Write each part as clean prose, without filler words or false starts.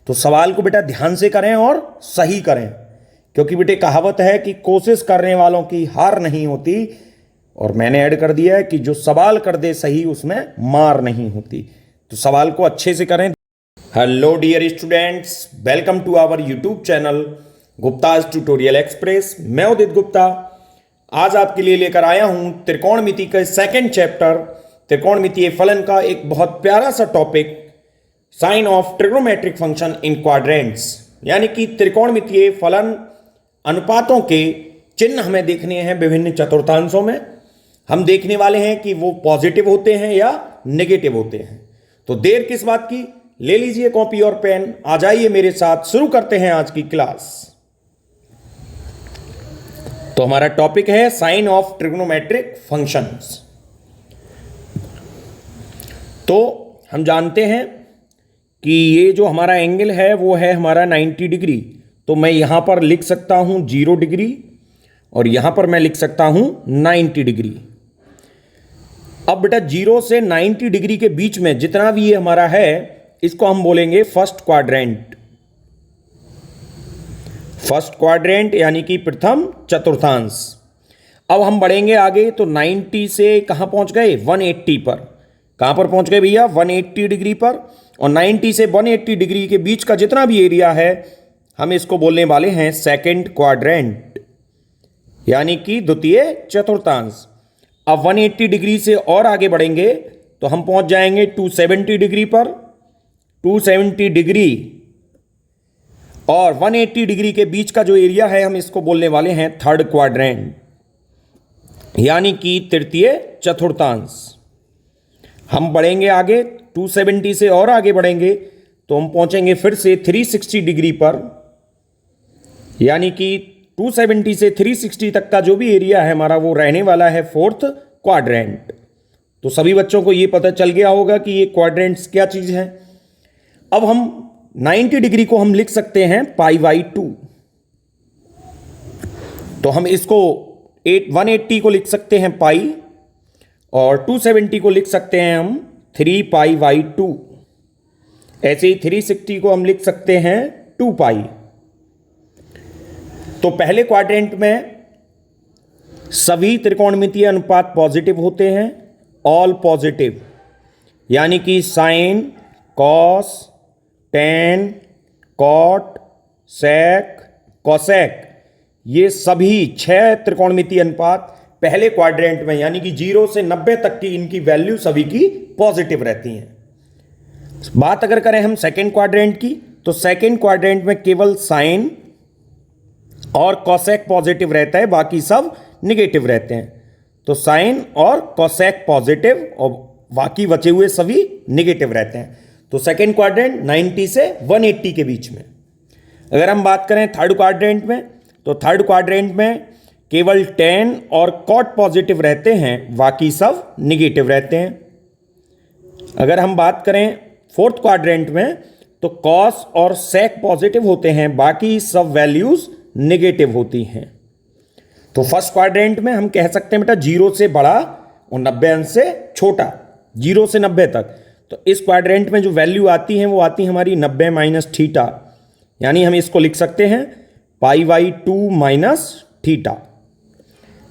तो सवाल को बेटा ध्यान से करें और सही करें, क्योंकि बेटे कहावत है कि कोशिश करने वालों की हार नहीं होती, और मैंने ऐड कर दिया है कि जो सवाल कर दे सही उसमें मार नहीं होती। तो सवाल को अच्छे से करें। Hello dear students, welcome to our YouTube channel Gupta's tutorial express. मैं उदित गुप्ता आज आपके लिए लेकर आया हूं त्रिकोणमिति के सेकंड चैप्टर त्रिकोणमितीय फलन का एक बहुत प्यारा सा topic, sign of trigonometric function in quadrants, यानी कि त्रिकोणमितीय फलन अनुपातों के चिन्ह हमें देखने हैं विभिन्न चतुर्थांशों में। हम देखने वाले हैं कि वो पॉजिटिव होते हैं या नेगेटिव होते हैं। तो देर किस बात की, ले लीजिए कॉपी और पेन, आ जाइए मेरे साथ, शुरू करते हैं आज की क्लास। तो हमारा टॉपिक है साइन ऑफ ट्रिग्नोमेट्रिक फंक्शंस। तो हम जानते हैं कि ये जो हमारा एंगल है वो है हमारा 90 डिग्री। तो मैं यहां पर लिख सकता हूं 0 डिग्री और यहां पर मैं लिख सकता हूं 90 डिग्री। अब बेटा 0 से 90 डिग्री के बीच में जितना भी ये हमारा है इसको हम बोलेंगे फर्स्ट क्वाड्रेंट। फर्स्ट क्वाड्रेंट यानी कि प्रथम चतुर्थांश। अब हम बढ़ेंगे आगे तो 90 से कहां पहुंच गए, 180 पर। कहां पर पहुंच गए भैया, 180 डिग्री पर। और 90 से 180 डिग्री के बीच का जितना भी एरिया है हम इसको बोलने वाले हैं सेकंड क्वाड्रेंट, यानी कि द्वितीय चतुर्थांश। अब 180 डिग्री से और आगे बढ़ेंगे तो हम पहुंच जाएंगे 270 डिग्री पर। 270 डिग्री और 180 डिग्री के बीच का जो एरिया है हम इसको बोलने वाले हैं थर्ड क्वाड्रेंट, यानी कि तृतीय चतुर्थांश। हम बढ़ेंगे आगे 270 से और आगे बढ़ेंगे तो हम पहुंचेंगे फिर से 360 डिग्री पर, यानी कि 270 से 360 तक का जो भी एरिया है हमारा वो रहने वाला है फोर्थ क्वाड्रेंट। तो सभी बच्चों को ये पता चल गया होगा कि ये क्वाड्रेंट्स क्या चीज है। अब हम 90 डिग्री को हम लिख सकते हैं π/2। तो हम इसको 180 को लिख सकते हैं पाई और 270 को लिख सकते हैं हम 3π/2। ऐसे ही 360 को हम लिख सकते हैं 2π। तो पहले क्वाड्रेंट में सभी त्रिकोणमितीय अनुपात पॉजिटिव होते हैं, ऑल पॉजिटिव, यानी कि साइन, कॉस, टेन, कॉट, सेक, कोसेक, ये सभी 6 त्रिकोणमितीय अनुपात पहले क्वाड्रेंट में, यानी कि 0 से 90 तक की इनकी वैल्यू सभी की पॉजिटिव रहती हैं। बात अगर करें हम सेकेंड क्वाड्रेंट की, तो सेकेंड क्वाड्रेंट में केवल साइन और कोसेक पॉजिटिव रहता है, बाकी सब निगेटिव रहते हैं। तो साइन और कोसेक पॉजिटिव और बाकी बचे हुए सभी निगेटिव रहते हैं। तो सेकेंड क्वाड्रेंट 90 से 180 के बीच में। अगर हम बात करें थर्ड क्वाड्रेंट में, तो थर्ड क्वाड्रेंट में केवल टेन और कॉट पॉजिटिव रहते हैं, बाकी सब निगेटिव रहते हैं। अगर हम बात करें फोर्थ क्वाड्रेंट में, तो कॉस और सेक पॉजिटिव होते हैं, बाकी सब वैल्यूज निगेटिव होती हैं। तो फर्स्ट क्वाड्रेंट में हम कह सकते हैं बेटा 0 से बड़ा और 90 अंश से छोटा, 0 से 90 तक। तो इस क्वाड्रेंट में जो वैल्यू आती हैं वो आती है हमारी 90 माइनस थीटा, यानी हम इसको लिख सकते हैं π/2 माइनस थीटा।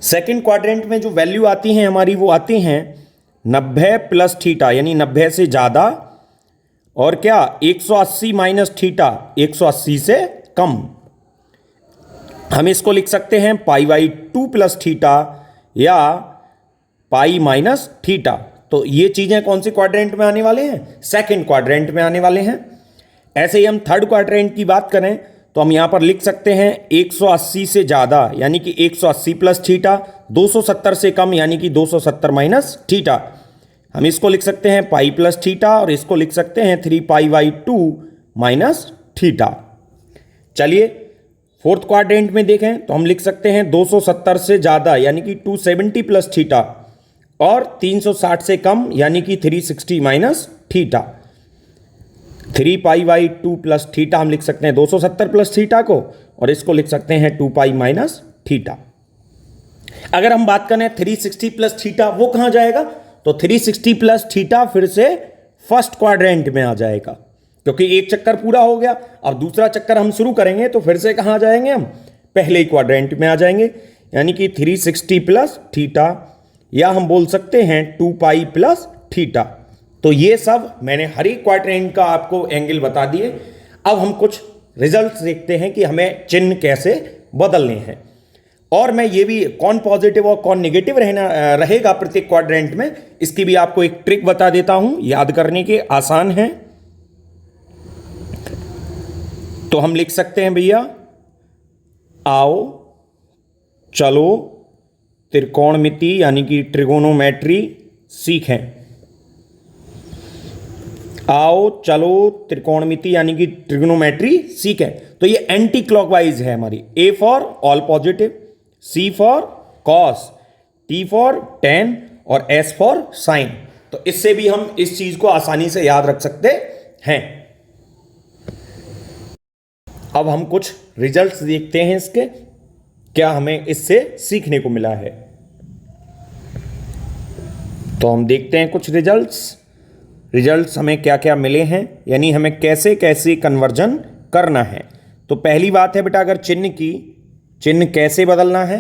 सेकेंड क्वाड्रेंट में जो वैल्यू आती हैं हमारी वो आती हैं 90 प्लस थीटा, यानी 90 से ज़्यादा, और क्या 180 माइनस थीटा, 180 से कम। हम इसको लिख सकते हैं π/2 प्लस थीटा या पाई माइनस थीटा। तो ये चीज़ें कौन सी क्वाड्रेंट में आने वाले हैं, सेकेंड क्वाड्रेंट में आने वाले हैं। ऐसे ही हम थर्ड क्वाड्रेंट की बात करें तो हम यहाँ पर लिख सकते हैं 180 से ज़्यादा, यानी कि 180 प्लस थीटा, 270 से कम यानी कि 270 माइनस थीटा। हम इसको लिख सकते हैं पाई प्लस थीटा और इसको लिख सकते हैं 3π/2 माइनस थीटा। चलिए फोर्थ क्वाड्रेंट में देखें तो हम लिख सकते हैं 270 से ज़्यादा यानी कि 270 प्लस थीटा और 360 से कम यानी कि 360 माइनस थीटा। 3π/2 प्लस थीटा हम लिख सकते हैं 270 प्लस थीटा को, और इसको लिख सकते हैं 2π माइनस थीटा। अगर हम बात करें 360 प्लस थीटा, वो कहां जाएगा, तो 360 प्लस थीटा फिर से फर्स्ट क्वाड्रेंट में आ जाएगा। क्योंकि एक चक्कर पूरा हो गया। अब दूसरा चक्कर हम शुरू करेंगे तो फिर से कहाँ जाएंगे हम, पहले ही क्वाड्रेंट में आ जाएंगे, यानी कि 360 प्लस थीटा, या हम बोल सकते हैं 2 पाई प्लस थीटा। तो ये सब मैंने हर एक क्वाड्रेंट का आपको एंगल बता दिए। अब हम कुछ रिजल्ट्स देखते हैं कि हमें चिन्ह कैसे बदलने हैं, और मैं ये भी कौन पॉजिटिव और कौन नेगेटिव रहेगा प्रत्येक क्वाड्रेंट में, इसकी भी आपको एक ट्रिक बता देता हूं, याद करने के आसान है। तो हम लिख सकते हैं भैया, आओ चलो त्रिकोणमिति यानी कि ट्रिगोनोमेट्री सीखें। आओ चलो त्रिकोणमिति यानी कि ट्रिगोनोमेट्री सीखें। तो ये एंटी क्लॉकवाइज है हमारी। A for all positive, C for cos, T for tan और एस फॉर साइन। तो इससे भी हम इस चीज को आसानी से याद रख सकते हैं। अब हम कुछ रिजल्ट्स देखते हैं इसके, क्या हमें इससे सीखने को मिला है। तो हम देखते हैं कुछ रिजल्ट्स हमें क्या क्या मिले हैं, यानी हमें कैसे कैसे कन्वर्जन करना है। तो पहली बात है बेटा, अगर चिन्ह कैसे बदलना है,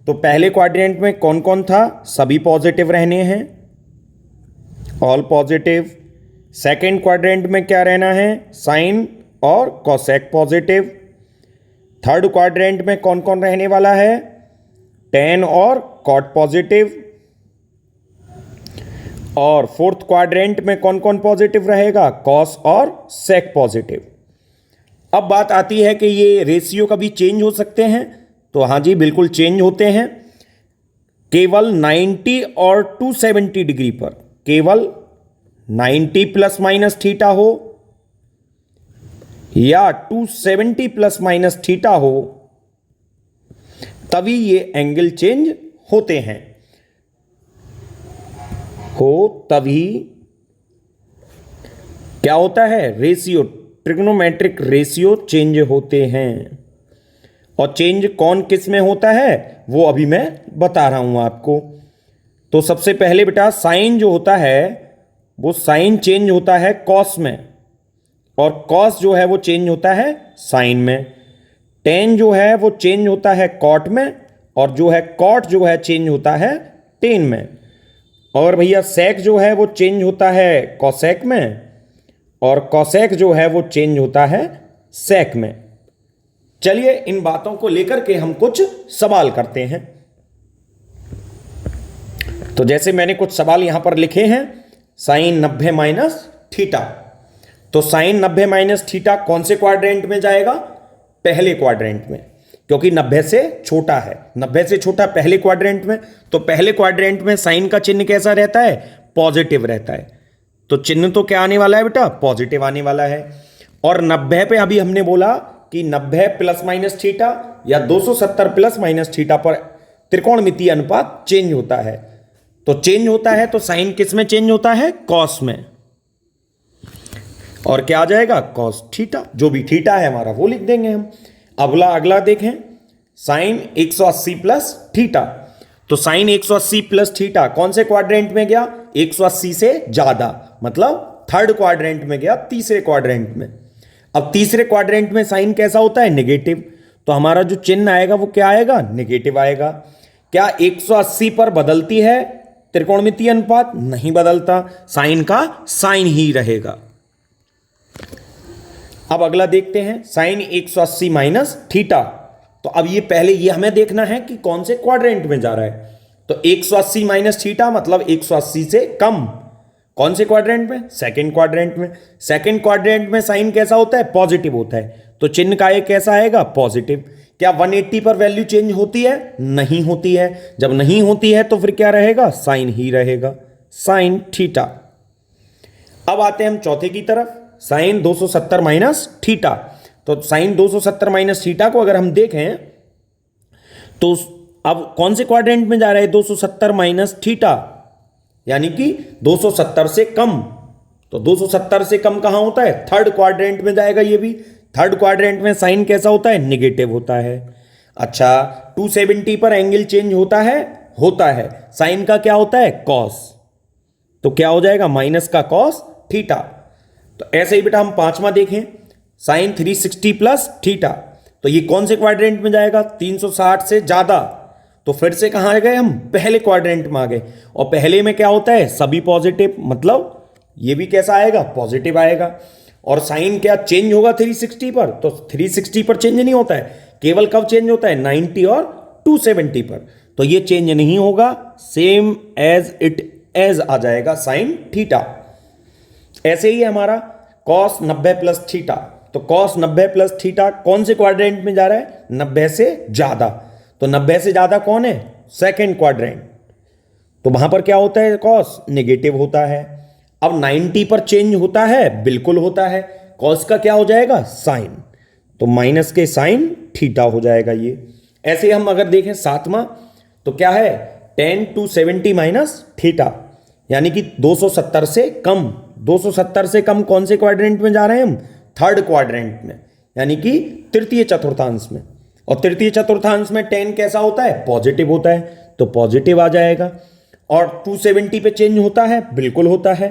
तो पहले क्वाड्रेंट में कौन कौन था, सभी पॉजिटिव रहने हैं, ऑल पॉजिटिव। सेकेंड क्वाड्रेंट में क्या रहना है, साइन और कोसेक पॉजिटिव। थर्ड क्वाड्रेंट में कौन कौन रहने वाला है, टेन और कॉट पॉजिटिव। और फोर्थ क्वाड्रेंट में कौन कौन पॉजिटिव रहेगा, कॉस और सेक पॉजिटिव। अब बात आती है कि ये रेशियो कभी चेंज हो सकते हैं, तो हाँ जी बिल्कुल चेंज होते हैं। केवल 90 और 270 डिग्री पर, केवल 90 प्लस माइनस थीटा हो या 270 प्लस माइनस थीटा हो, तभी ये एंगल चेंज होते हैं। तभी क्या होता है, रेशियो, ट्रिग्नोमेट्रिक रेशियो चेंज होते हैं। और चेंज कौन किस में होता है वो अभी मैं बता रहा हूं आपको। तो सबसे पहले बेटा साइन जो होता है वो साइन चेंज होता है कॉस में, और कॉस जो है वो चेंज होता है साइन में। टेन जो है वो चेंज होता है कॉट में, और जो है कॉट जो है चेंज होता है टेन में। और भैया सेक जो है वो चेंज होता है कॉसेक में, और कॉसेक जो है वो चेंज होता है सेक में। चलिए इन बातों को लेकर के हम कुछ सवाल करते हैं। तो जैसे मैंने कुछ सवाल यहां पर लिखे हैं, साइन 90 माइनस थीटा। तो साइन 90 माइनस थीटा कौन से क्वाड्रेंट में जाएगा, पहले क्वाड्रेंट में, क्योंकि 90 से छोटा है, 90 से छोटा पहले क्वाड्रेंट में। तो पहले क्वाड्रेंट में साइन का चिन्ह कैसा रहता है, पॉजिटिव रहता है। तो चिन्ह तो क्या आने वाला है बेटा, पॉजिटिव आने वाला है। और 90 पे अभी हमने बोला कि 90 प्लस माइनस थीटा या 270 प्लस माइनस थीटा पर त्रिकोणमितीय अनुपात चेंज होता है। तो चेंज होता है तो साइन किस में चेंज होता है, कॉस में। और क्या आ जाएगा, कॉस थीटा, जो भी थीटा है हमारा वो लिख देंगे हम। अगला देखें, साइन 180 प्लस थीटा। तो साइन 180 प्लस थीटा कौन से क्वाड्रेंट में गया, 180 से ज्यादा, मतलब थर्ड क्वाड्रेंट में गया, तीसरे क्वाड्रेंट में। अब तीसरे क्वाड्रेंट में साइन कैसा होता है, नेगेटिव। तो हमारा जो चिन्ह आएगा वो क्या आएगा, नेगेटिव आएगा। क्या 180 पर बदलती है त्रिकोणमितीय अनुपात, नहीं बदलता, साइन का साइन ही रहेगा। अब अगला देखते हैं, साइन 180 माइनस थीटा। तो अब ये पहले ये हमें देखना है कि कौन से क्वाड्रेंट में जा रहा है। तो 180 माइनस थीटा मतलब 180 से कम, कौन से क्वाड्रेंट में, सेकंड क्वाड्रेंट में। सेकंड क्वाड्रेंट में साइन कैसा होता है, पॉजिटिव होता है। तो चिन्ह का एक कैसा आएगा, पॉजिटिव। क्या 180 पर वैल्यू चेंज होती है, नहीं होती है। जब नहीं होती है तो फिर क्या रहेगा, साइन ही रहेगा, साइन थीटा। अब आते हैं हम चौथे की तरफ, साइन 270 माइनस थीटा। तो साइन 270 माइनस थीटा को अगर हम देखें तो अब कौन से क्वाड्रेंट में जा रहा है, 270 माइनस थीटा, यानी कि 270 से कम। तो 270 से कम कहां होता है, थर्ड क्वाड्रेंट में जाएगा ये भी। थर्ड क्वाड्रेंट में साइन कैसा होता है, नेगेटिव होता है। अच्छा 270 पर एंगल चेंज होता है, साइन का क्या होता है, कॉस। तो क्या हो जाएगा, माइनस का कॉस थीटा। तो ऐसे ही बेटा हम पांचवा देखें, साइन 360 प्लस थीटा, तो ये कौन से क्वाड्रेंट में जाएगा? 360 से ज्यादा। तो फिर से कहाँ आ गए हम? पहले क्वाड्रेंट में आ गए। और पहले में क्या होता है? सभी पॉजिटिव, मतलब ये भी कैसा आएगा? पॉजिटिव आएगा। और साइन क्या चेंज होगा 360 पर? तो 360 पर चेंज नहीं होता है, केवल कब चेंज होता है? 90 और 270 पर। तो ये चेंज नहीं होगा, सेम एज इट एज आ जाएगा साइन थीटा। ऐसे ही हमारा कॉस 90 प्लस थीटा, तो कॉस 90 प्लस थीटा कौन से क्वाड्रेंट में जा रहा है? 90 से ज्यादा। तो 90 से ज्यादा कौन है? Second quadrant. तो वहां पर क्या होता है? कॉस नेगेटिव होता है। अब 90 पर चेंज होता है? बिल्कुल होता है। कॉस का क्या हो जाएगा? साइन, तो माइनस के साइन थीटा हो जाएगा ये। ऐसे हम अगर देखें सातवां, तो क्या है? tan 270 माइनस थीटा, यानी कि 270 से कम। 270 से कम कौन से क्वाड्रेंट में जा रहे हैं हम? थर्ड क्वाड्रेंट में, यानी कि तृतीय चतुर्थांश में। और तृतीय चतुर्थांश में tan कैसा होता है? पॉजिटिव होता है, तो पॉजिटिव आ जाएगा। और 270 पे चेंज होता है? बिल्कुल होता है।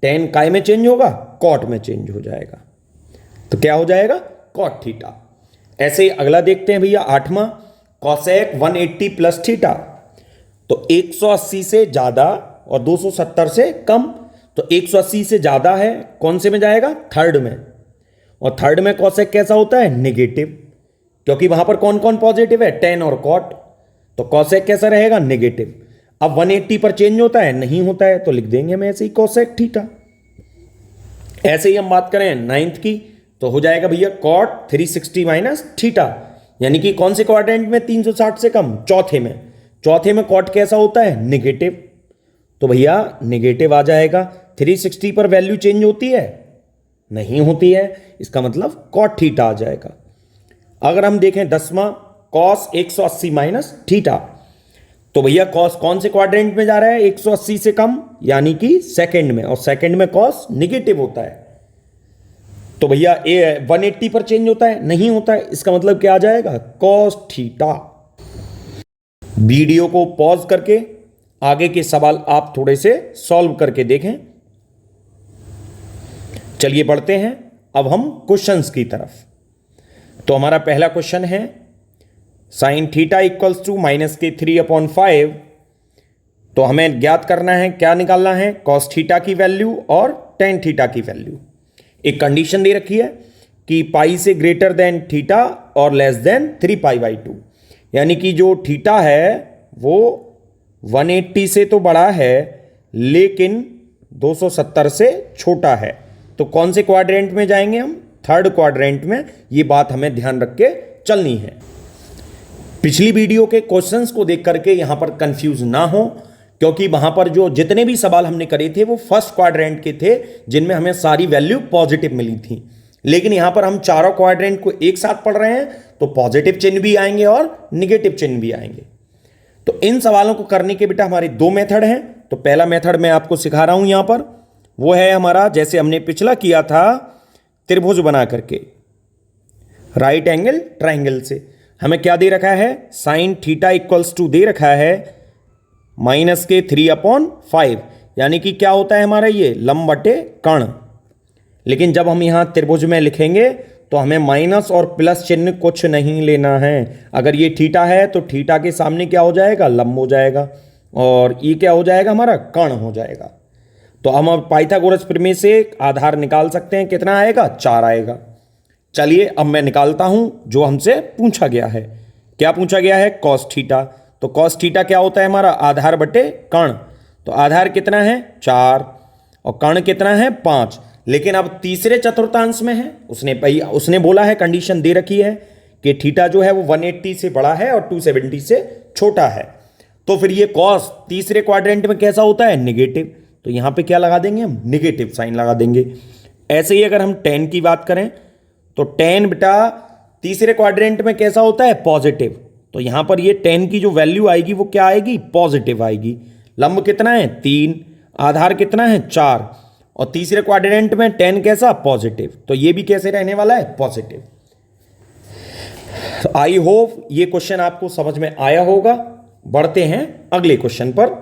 tan काय में चेंज होगा? कॉट में चेंज हो जाएगा। तो क्या हो जाएगा? Cot theta. ऐसे ही अगला देखते हैं भैया आठवां, कॉसेक 180 प्लस थीटा, तो 180 से ज्यादा और 270 से कम। तो 180 से ज्यादा है, कौन से में जाएगा? थर्ड में। और थर्ड में कॉसेक कैसा होता है? नेगेटिव, क्योंकि वहां पर कौन कौन पॉजिटिव है? tan और कॉट। तो कॉसेक कैसा रहेगा? नेगेटिव। अब 180 पर चेंज होता है? नहीं होता है, तो लिख देंगे हम ऐसे ही कॉसेक थीटा। ऐसे ही हम बात करें नाइन्थ की, तो हो जाएगा भैया कॉट 360 माइनस थीटा, यानी कि कौन से क्वाड्रेंट में? 360 से कम, चौथे में। चौथे में कॉट कैसा होता है? नेगेटिव, तो भैया नेगेटिव आ जाएगा। 360 पर वैल्यू चेंज होती है? नहीं होती है, इसका मतलब कॉट थीटा आ जाएगा। अगर हम देखें दसवां, कॉस 180 माइनस थीटा, तो भैया कॉस कौन से क्वाड्रेंट में जा रहा है? 180 से कम, यानी कि सेकंड में। और सेकंड में कॉस नेगेटिव होता है, तो भैया 180 पर चेंज होता है? नहीं होता है, इसका मतलब क्या आ जाएगा? Cos theta. वीडियो को पॉज करके आगे के सवाल आप थोड़े से सॉल्व करके देखें। चलिए बढ़ते हैं अब हम क्वेश्चंस की तरफ। तो हमारा पहला क्वेश्चन है, sine theta equals to minus के 3/5। तो हमें ज्ञात करना है, क्या निकालना है? कॉस थीटा की वैल्यू और टेन थीटा की वैल्यू। एक कंडीशन दे रखी है कि पाई से ग्रेटर देन थीटा और लेस देन 3π/2, यानी कि जो थीटा है वो 180 से तो बड़ा है लेकिन 270 से छोटा है। तो कौन से क्वाड्रेंट में जाएंगे हम? थर्ड क्वाड्रेंट में। ये बात हमें ध्यान रख के चलनी है। पिछली वीडियो के क्वेश्चंस को देख करके यहां पर कंफ्यूज ना हो, क्योंकि वहां पर जो जितने भी सवाल हमने करे थे वो फर्स्ट क्वाड्रेंट के थे, जिनमें हमें सारी वैल्यू पॉजिटिव मिली थी। लेकिन यहां पर हम चारों क्वाड्रेंट को एक साथ पढ़ रहे हैं, तो पॉजिटिव चिन्ह भी आएंगे और निगेटिव चिन्ह भी आएंगे। तो इन सवालों को करने के बेटा हमारे दो मेथड हैं। तो पहला मेथड मैं आपको सिखा रहा हूं यहां पर, वो है हमारा जैसे हमने पिछला किया था, त्रिभुज बना करके राइट एंगल ट्राइंगल से। हमें क्या दे रखा है? साइन थीटा इक्वल्स टू दे रखा है माइनस के 3/5, यानी कि क्या होता है हमारा ये? लंब बटे कर्ण। लेकिन जब हम यहां त्रिभुज में लिखेंगे तो हमें माइनस और प्लस चिन्ह कुछ नहीं लेना है। अगर ये थीटा है तो थीटा के सामने क्या हो जाएगा? लंब हो जाएगा, और ये क्या हो जाएगा? हमारा कर्ण हो जाएगा। तो हम अब पाइथागोरस प्रमेय से आधार निकाल सकते हैं। कितना आएगा? 4 आएगा। चलिए अब मैं निकालता हूं जो हमसे पूछा गया है। क्या पूछा गया है? Cos theta. तो कॉस थीटा क्या होता है हमारा? आधार बटे कर्ण। तो आधार कितना है? 4, और कर्ण कितना है? 5। लेकिन अब तीसरे चतुर्थांश में है। उसने बोला है, कंडीशन दे रखी है कि थीटा जो है वो 180 से बड़ा है और 270 से छोटा है। तो फिर ये कॉस तीसरे क्वाड्रेंट में कैसा होता है? नेगेटिव। तो यहां पे क्या लगा देंगे हम? नेगेटिव साइन लगा देंगे। ऐसे ही अगर हम tan की बात करें तो tan बेटा तीसरे क्वाड्रेंट में कैसा होता है? पॉजिटिव। तो यहां पर ये tan की जो वैल्यू आएगी वो क्या आएगी? पॉजिटिव आएगी। लंब कितना है? 3, आधार कितना है? 4, और तीसरे क्वाड्रेंट में tan कैसा? पॉजिटिव। तो ये भी कैसे रहने वाला है? पॉजिटिव। आई होप ये क्वेश्चन आपको समझ में आया होगा। बढ़ते हैं अगले क्वेश्चन पर।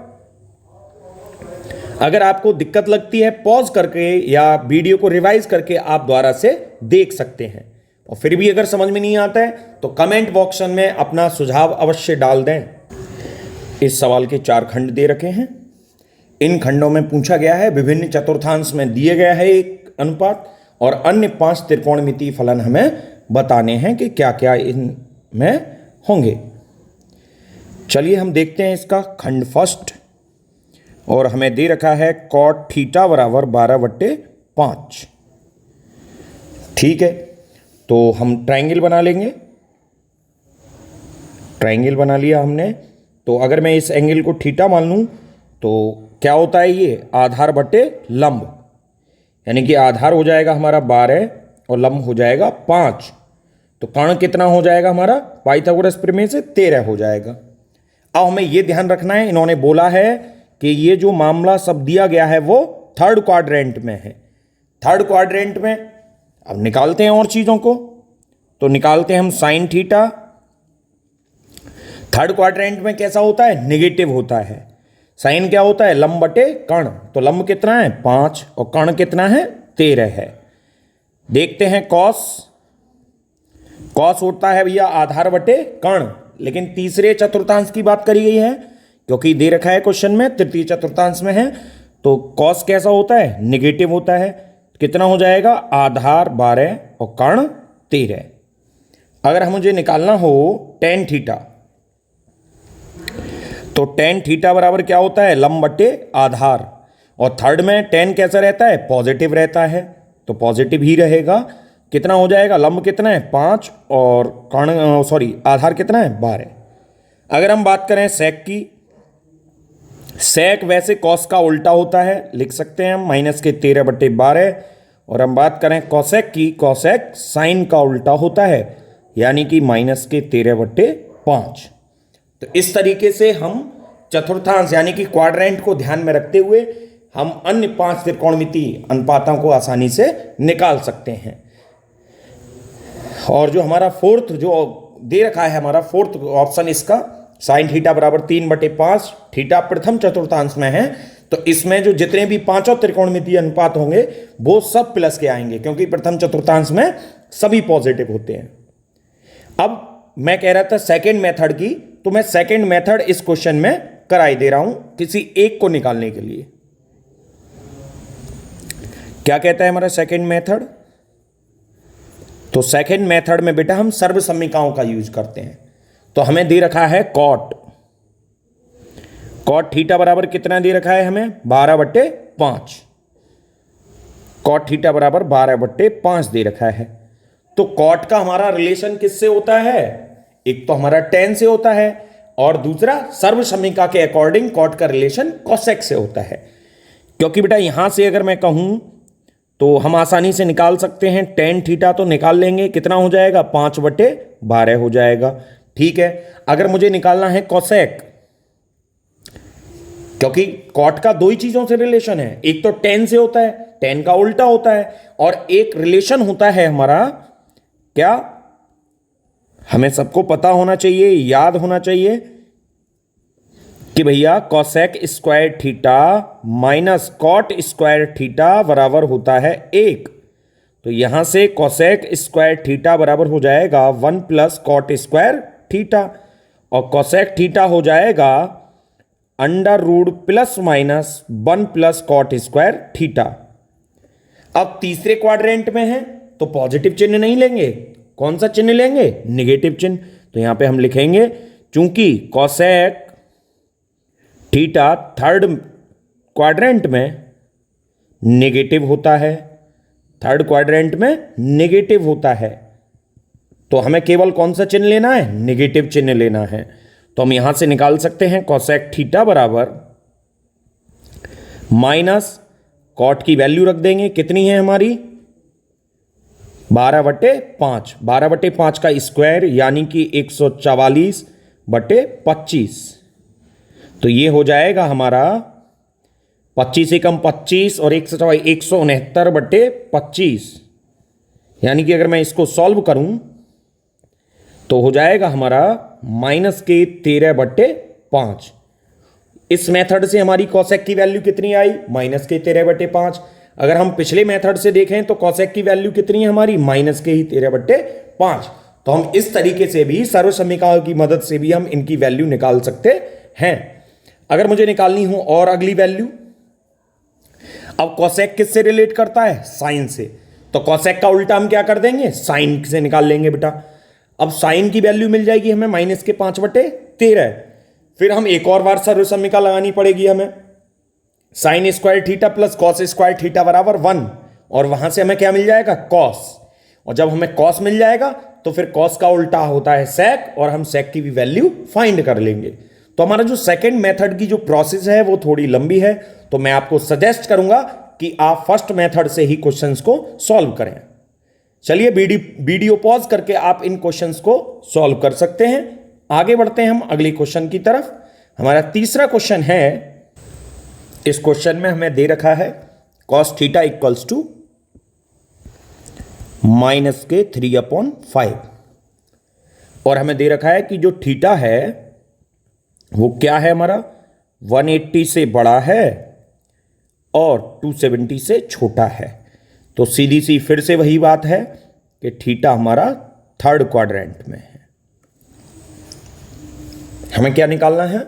अगर आपको दिक्कत लगती है पॉज करके या वीडियो को रिवाइज करके आप द्वारा से देख सकते हैं, और फिर भी अगर समझ में नहीं आता है तो कमेंट बॉक्स में अपना सुझाव अवश्य डाल दें। इस सवाल के 4 खंड दे रखे हैं। इन खंडों में पूछा गया है, विभिन्न चतुर्थांश में दिए गया है एक अनुपात, और अन्य 5 त्रिकोणमितीय फलन हमें बताने हैं कि क्या क्या इनमें होंगे। चलिए हम देखते हैं इसका खंड फर्स्ट, और हमें दे रखा है cot थीटा बराबर 12/5। ठीक है, तो हम ट्रायंगल बना लेंगे। ट्रायंगल बना लिया हमने, तो अगर मैं इस एंगल को थीटा मान लूँ तो क्या होता है, ये आधार बटे लंब, यानी कि आधार हो जाएगा हमारा 12 और लंब हो जाएगा 5। तो कर्ण कितना हो जाएगा हमारा, पाइथागोरस प्रमेय से 13 हो जाएगा। अब हमें ये ध्यान रखना है, इन्होंने बोला है कि ये जो मामला सब दिया गया है वो थर्ड क्वाड्रेंट में है। थर्ड क्वाड्रेंट में अब निकालते हैं और चीज़ों को, तो निकालते हैं हम साइन थीटा। थर्ड क्वाड्रेंट में कैसा होता है, नेगेटिव होता है। साइन क्या होता है, लंब बटे कर्ण, तो लंब कितना है 5 और कर्ण कितना है 13 है। देखते हैं कॉस। कॉस होता है भैया आधार बटे कर्ण, लेकिन तीसरे चतुर्थांश की बात करी गई है क्योंकि दे रखा है क्वेश्चन में तृतीय चतुर्थांश में है, तो कॉस कैसा होता है, निगेटिव होता है। कितना हो जाएगा, आधार 12 और कर्ण 13। अगर मुझे निकालना हो टेन थीटा, तो टेन थीटा बराबर क्या होता है, लंब बटे आधार, और थर्ड में टेन कैसा रहता है, पॉजिटिव रहता है, तो पॉजिटिव ही रहेगा। कितना हो जाएगा, लंब कितना है 5 और कर्ण आधार कितना है 12। अगर हम बात करें सेक की, सेक वैसे कॉस का उल्टा होता है, लिख सकते हैं हम -13/12। और हम बात करें कॉसेक की, कॉसेक साइन का उल्टा होता है, यानी कि -13/5। तो इस तरीके से हम चतुर्थांश यानी कि क्वाड्रेंट को ध्यान में रखते हुए हम अन्य 5 त्रिकोणमितीय अनुपातों को आसानी से निकाल सकते हैं। और जो हमारा फोर्थ जो दे रखा है, हमारा फोर्थ ऑप्शन इसका साइन थीटा बराबर 3/5, थीटा प्रथम चतुर्थांश में है, तो इसमें जो जितने भी 5 त्रिकोणमितीय अनुपात होंगे वो सब प्लस के आएंगे, क्योंकि प्रथम चतुर्थांश में सभी पॉजिटिव होते हैं। अब मैं कह रहा था सेकेंड मेथड की, तो मैं सेकेंड मेथड इस क्वेश्चन में कराई दे रहा हूं किसी एक को निकालने के लिए। क्या कहता है हमारा सेकेंड मेथड, तो सेकेंड मेथड में बेटा हम सर्वसम्मिकाओं का यूज करते हैं। तो हमें दे रखा है कॉट थीटा बराबर कितना दे रखा है हमें, 12/5। कॉट थीटा बराबर 12/5 दे रखा है। तो कॉट का हमारा रिलेशन किससे होता है, एक तो हमारा टेन से होता है, और दूसरा सर्वसम्मिका के अकॉर्डिंग कॉट का रिलेशन कॉसेक से होता है। क्योंकि बेटा यहां से अगर मैं कहूं तो हम आसानी से निकाल सकते हैं, टेन थीटा तो निकाल लेंगे, कितना हो जाएगा 5/12 हो जाएगा। ठीक है, अगर मुझे निकालना है कॉसेक, क्योंकि कॉट का 2 ही चीजों से रिलेशन है, एक तो टेन से होता है, टेन का उल्टा होता है, और एक रिलेशन होता है हमारा क्या, हमें सबको पता होना चाहिए, याद होना चाहिए कि भैया cosec square theta minus cot square theta बराबर होता है 1। तो यहां से कॉसेक स्क्वायर थीटा बराबर हो जाएगा 1 + कॉट स्क्वायर थीटा, और कॉसेक थीटा हो जाएगा √+- 1 + कॉट स्क्वायर थीटा। अब तीसरे क्वाड्रेंट में है तो पॉजिटिव चिन्ह नहीं लेंगे, कौन सा चिन्ह लेंगे, निगेटिव चिन्ह। तो यहां पे हम लिखेंगे, चूंकि कॉसेक थीटा थर्ड क्वाड्रेंट में नेगेटिव होता है, थर्ड क्वाड्रेंट में नेगेटिव होता है, तो हमें केवल कौन सा चिन्ह लेना है, नेगेटिव चिन्ह लेना है। तो हम यहां से निकाल सकते हैं कॉसेक थीटा बराबर माइनस कॉट की वैल्यू रख देंगे, कितनी है हमारी 12/5, 12/5 का स्क्वायर यानी कि 144/25। तो ये हो जाएगा हमारा 25 से कम 25 और 169/25, यानी कि अगर मैं इसको सॉल्व करूं तो हो जाएगा हमारा -13/5। इस मेथड से हमारी कॉसेक की वैल्यू कितनी आई, -13/5। अगर हम पिछले मेथड से देखें तो कॉसेक की वैल्यू कितनी है हमारी, -13/5। तो हम इस तरीके से भी सर्वसमीकरण की मदद से भी हम इनकी वैल्यू निकाल सकते हैं। अगर मुझे निकालनी हो और अगली वैल्यू, अब कॉसेक किससे रिलेट करता है, साइन से, तो कॉसेक का उल्टा हम क्या कर देंगे, साइन से निकाल लेंगे बेटा। अब साइन की वैल्यू मिल जाएगी हमें -5/13। फिर हम एक और बार सर्वसमीकरण लगानी पड़ेगी हमें, sine square theta plus cos square theta बराबर 1, और वहां से हमें क्या मिल जाएगा, कॉस। और जब हमें कॉस मिल जाएगा तो फिर कॉस का उल्टा होता है सेक, और हम सेक की भी वैल्यू फाइंड कर लेंगे। तो हमारा जो सेकंड मेथड की जो प्रोसेस है वो थोड़ी लंबी है, तो मैं आपको सजेस्ट करूंगा कि आप फर्स्ट मेथड से ही क्वेश्चंस को सॉल्व करें। चलिए वीडियो पॉज करके आप इन क्वेश्चंस को सॉल्व कर सकते हैं। आगे बढ़ते हैं हम अगले क्वेश्चन की तरफ। हमारा तीसरा क्वेश्चन है, इस क्वेश्चन में हमें दे रखा है cos थीटा इक्वल्स टू -3/5, और हमें दे रखा है कि जो थीटा है वो क्या है हमारा, 180 से बड़ा है और 270 से छोटा है। तो सीधी सी फिर से वही बात है कि थीटा हमारा थर्ड क्वाड्रेंट में है। हमें क्या निकालना है,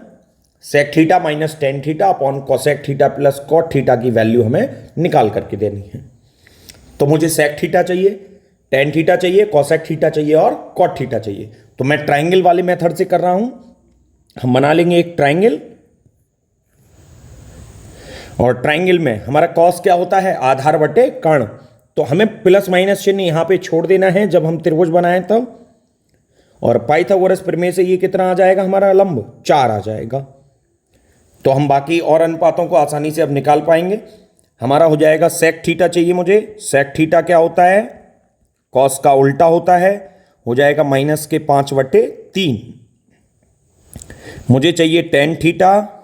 sec theta minus tan theta upon cosec theta plus cot theta की वैल्यू हमें निकाल करके देनी है। तो मुझे सेक थीटा चाहिए, टेन थीटा चाहिए, कोसेक थीटा चाहिए और कॉट थीटा चाहिए। तो मैं ट्राइंगल वाले मेथड से कर रहा हूं। हम बना लेंगे एक ट्राइंगल, और ट्राइंगल में हमारा कॉस क्या होता है, आधार बटे कर्ण। तो हमें प्लस माइनस चिन्ह यहां पे छोड़ देना है जब हम त्रिभुज बनाएं तब। और पाइथागोरस प्रमेय से ये कितना आ जाएगा हमारा लंब, 4 आ जाएगा। तो हम बाकी और अनुपातों को आसानी से अब निकाल पाएंगे। हमारा हो जाएगा सेक थीटा चाहिए मुझे, सेक थीटा क्या होता है, कॉस का उल्टा होता है, हो जाएगा -5/3। मुझे चाहिए टेन थीटा,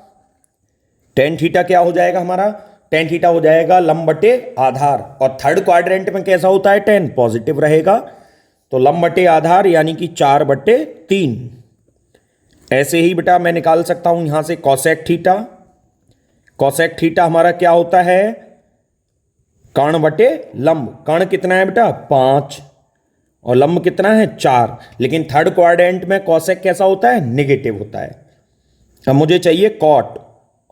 टेन थीटा क्या हो जाएगा हमारा, टेन थीटा हो जाएगा लंब बटे आधार, और थर्ड क्वाड्रेंट में कैसा होता है, टेन पॉजिटिव रहेगा, तो लंब बटे आधार यानी कि 4/3। ऐसे ही बेटा मैं निकाल सकता हूं यहां से कॉसेक थीटा। कॉसेक थीटा हमारा क्या होता है, कर्ण बटे लंब। कर्ण कितना है बेटा, 5, और लंब कितना है, 4। लेकिन थर्ड क्वाड्रेंट में कॉसेक कैसा होता है, नेगेटिव होता है। अब मुझे चाहिए कॉट,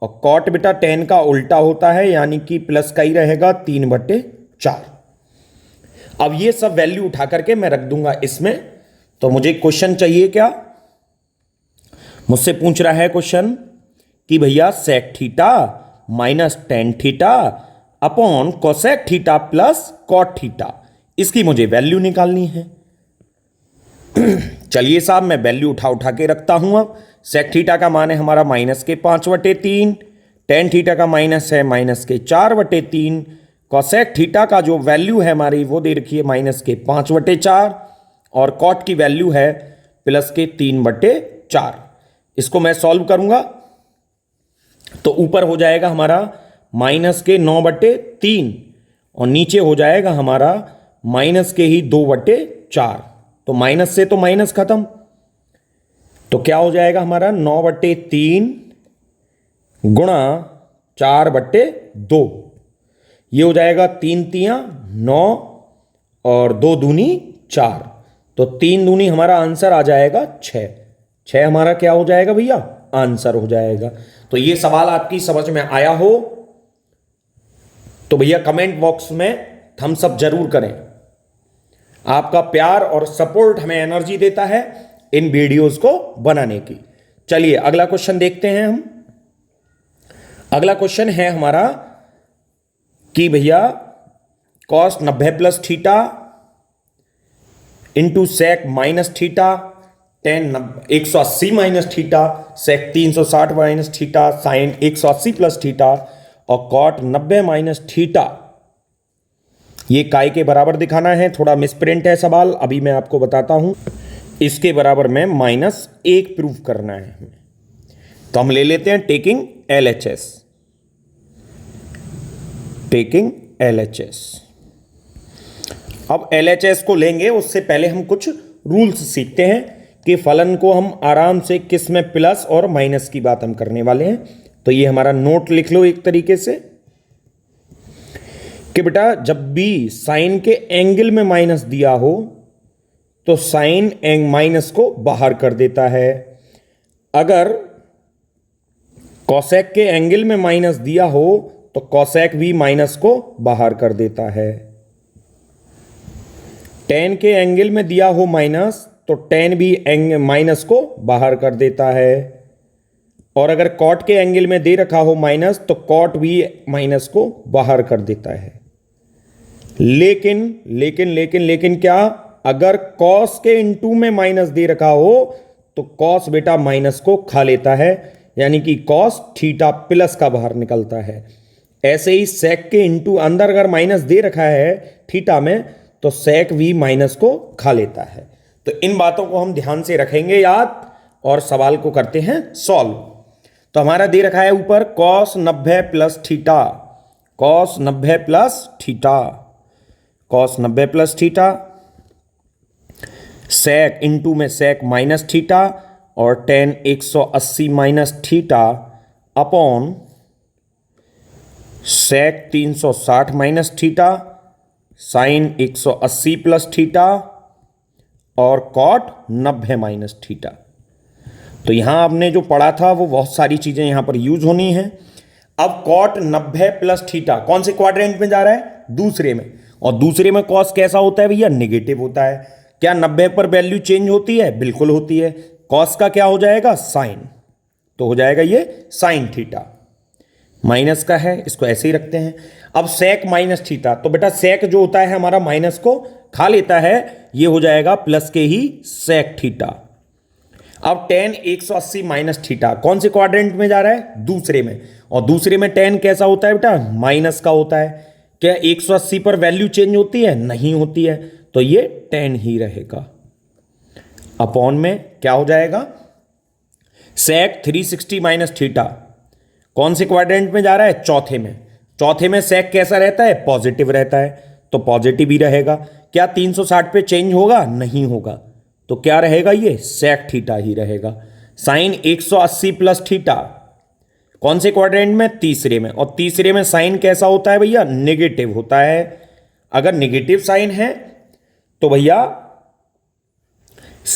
और कॉट बेटा टेन का उल्टा होता है यानी कि प्लस का ही रहेगा, 3/4। अब ये सब वैल्यू उठा करके मैं रख दूंगा इसमें। तो मुझे क्वेश्चन चाहिए क्या, मुझसे पूछ रहा है क्वेश्चन कि भैया sec theta minus tan theta upon cosec theta plus cot theta, इसकी मुझे वैल्यू निकालनी है। चलिए साहब मैं वैल्यू उठा के रखता हूं। अब सेक थीटा का मान है हमारा -5/3, टेन थीटा का माइनस है -4/3, कोसेक थीटा का जो वैल्यू है हमारी वो दे रखी है -5/4, और कॉट की वैल्यू है +3/4। इसको मैं सॉल्व करूंगा तो ऊपर हो जाएगा हमारा -9/3, और नीचे हो जाएगा हमारा -2/4। तो माइनस से तो माइनस खत्म, तो क्या हो जाएगा हमारा 9/3 गुणा 4/2। ये हो जाएगा 3 तियां 9 और 2 दूनी 4, तो 3 दूनी हमारा आंसर आ जाएगा 6। 6 हमारा क्या हो जाएगा भैया, आंसर हो जाएगा। तो ये सवाल आपकी समझ में आया हो तो भैया कमेंट बॉक्स में थम्स अप जरूर करें। आपका प्यार और सपोर्ट हमें एनर्जी देता है इन वीडियोस को बनाने की। चलिए अगला क्वेश्चन देखते हैं हम। अगला क्वेश्चन है हमारा कि भैया cos 90 plus theta into sec minus theta, tan 180 minus theta, sec 360 minus theta, sin 180 plus theta और कॉट 90 माइनस थीटा, ये काय के बराबर दिखाना है। थोड़ा मिसप्रिंट है सवाल, अभी मैं आपको बताता हूं। इसके बराबर में -1 प्रूव करना है हमें, तो हम ले लेते हैं टेकिंग LHS। टेकिंग LHS, अब LHS को लेंगे उससे पहले हम कुछ रूल्स सीखते हैं कि फलन को हम आराम से किस में प्लस और माइनस की बात हम करने वाले हैं। तो ये हमारा नोट लिख लो एक तरीके से कि बेटा जब भी साइन के एंगल में माइनस दिया हो तो साइन माइनस को बाहर कर देता है। अगर कॉसेक के एंगल में माइनस दिया हो तो कॉसेक भी माइनस को बाहर कर देता है। टेन के एंगल में दिया हो माइनस तो टेन भी माइनस को बाहर कर देता है। और अगर कॉट के एंगल में दे रखा हो माइनस तो कॉट भी माइनस को बाहर कर देता है। लेकिन लेकिन लेकिन लेकिन क्या, अगर कॉस के इनटू में माइनस दे रखा हो तो कॉस बेटा माइनस को खा लेता है, यानी कि कॉस थीटा प्लस का बाहर निकलता है। ऐसे ही सेक के इनटू अंदर अगर माइनस दे रखा है थीटा में तो सेक भी माइनस को खा लेता है। तो इन बातों को हम ध्यान से रखेंगे याद और सवाल को करते हैं सॉल्व। तो हमारा दे रखा है ऊपर cos 90 plus theta, cos 90 plus theta, cos 90 plus theta, sec into में सेक माइनस थीटा और tan 180 minus theta upon sec 360 minus theta, sin 180 plus theta और कॉट 90 माइनस थीटा। तो यहां आपने जो पढ़ा था वो बहुत सारी चीजें यहां पर यूज होनी है। अब कॉट 90 प्लस थीटा कौन से क्वाड्रेंट में जा रहा है? दूसरे में। और दूसरे में कॉस कैसा होता है भैया? नेगेटिव होता है। क्या 90 पर वैल्यू चेंज होती है? बिल्कुल होती है। कॉस का क्या हो जाएगा? साइन। तो हो जाएगा ये साइन थीटा। माइनस का है, इसको ऐसे ही रखते हैं। अब सेक माइनस थीटा, तो बेटा सेक जो होता है हमारा माइनस को खा लेता है, ये हो जाएगा प्लस के ही सेक थीटा। अब टेन 180 माइनस थीटा कौन से क्वाड्रेंट में जा रहा है? दूसरे में। और दूसरे में टेन कैसा होता है बेटा? माइनस का होता है। क्या 180 पर वैल्यू चेंज होती है? नहीं होती है। तो ये टेन ही रहेगा। अपॉन में क्या हो जाएगा? सेक 360 माइनस थीटा कौन से क्वाड्रेंट में जा रहा है? चौथे में। चौथे में सेक कैसा रहता है? पॉजिटिव रहता है, तो पॉजिटिव ही रहेगा। क्या 360 पे चेंज होगा? नहीं होगा। तो क्या रहेगा? ये सेक थीटा ही रहेगा। साइन 180 प्लस थीटा कौन से क्वाड्रेंट में? तीसरे में। और तीसरे में साइन कैसा होता है भैया? नेगेटिव होता है। अगर नेगेटिव साइन है तो भैया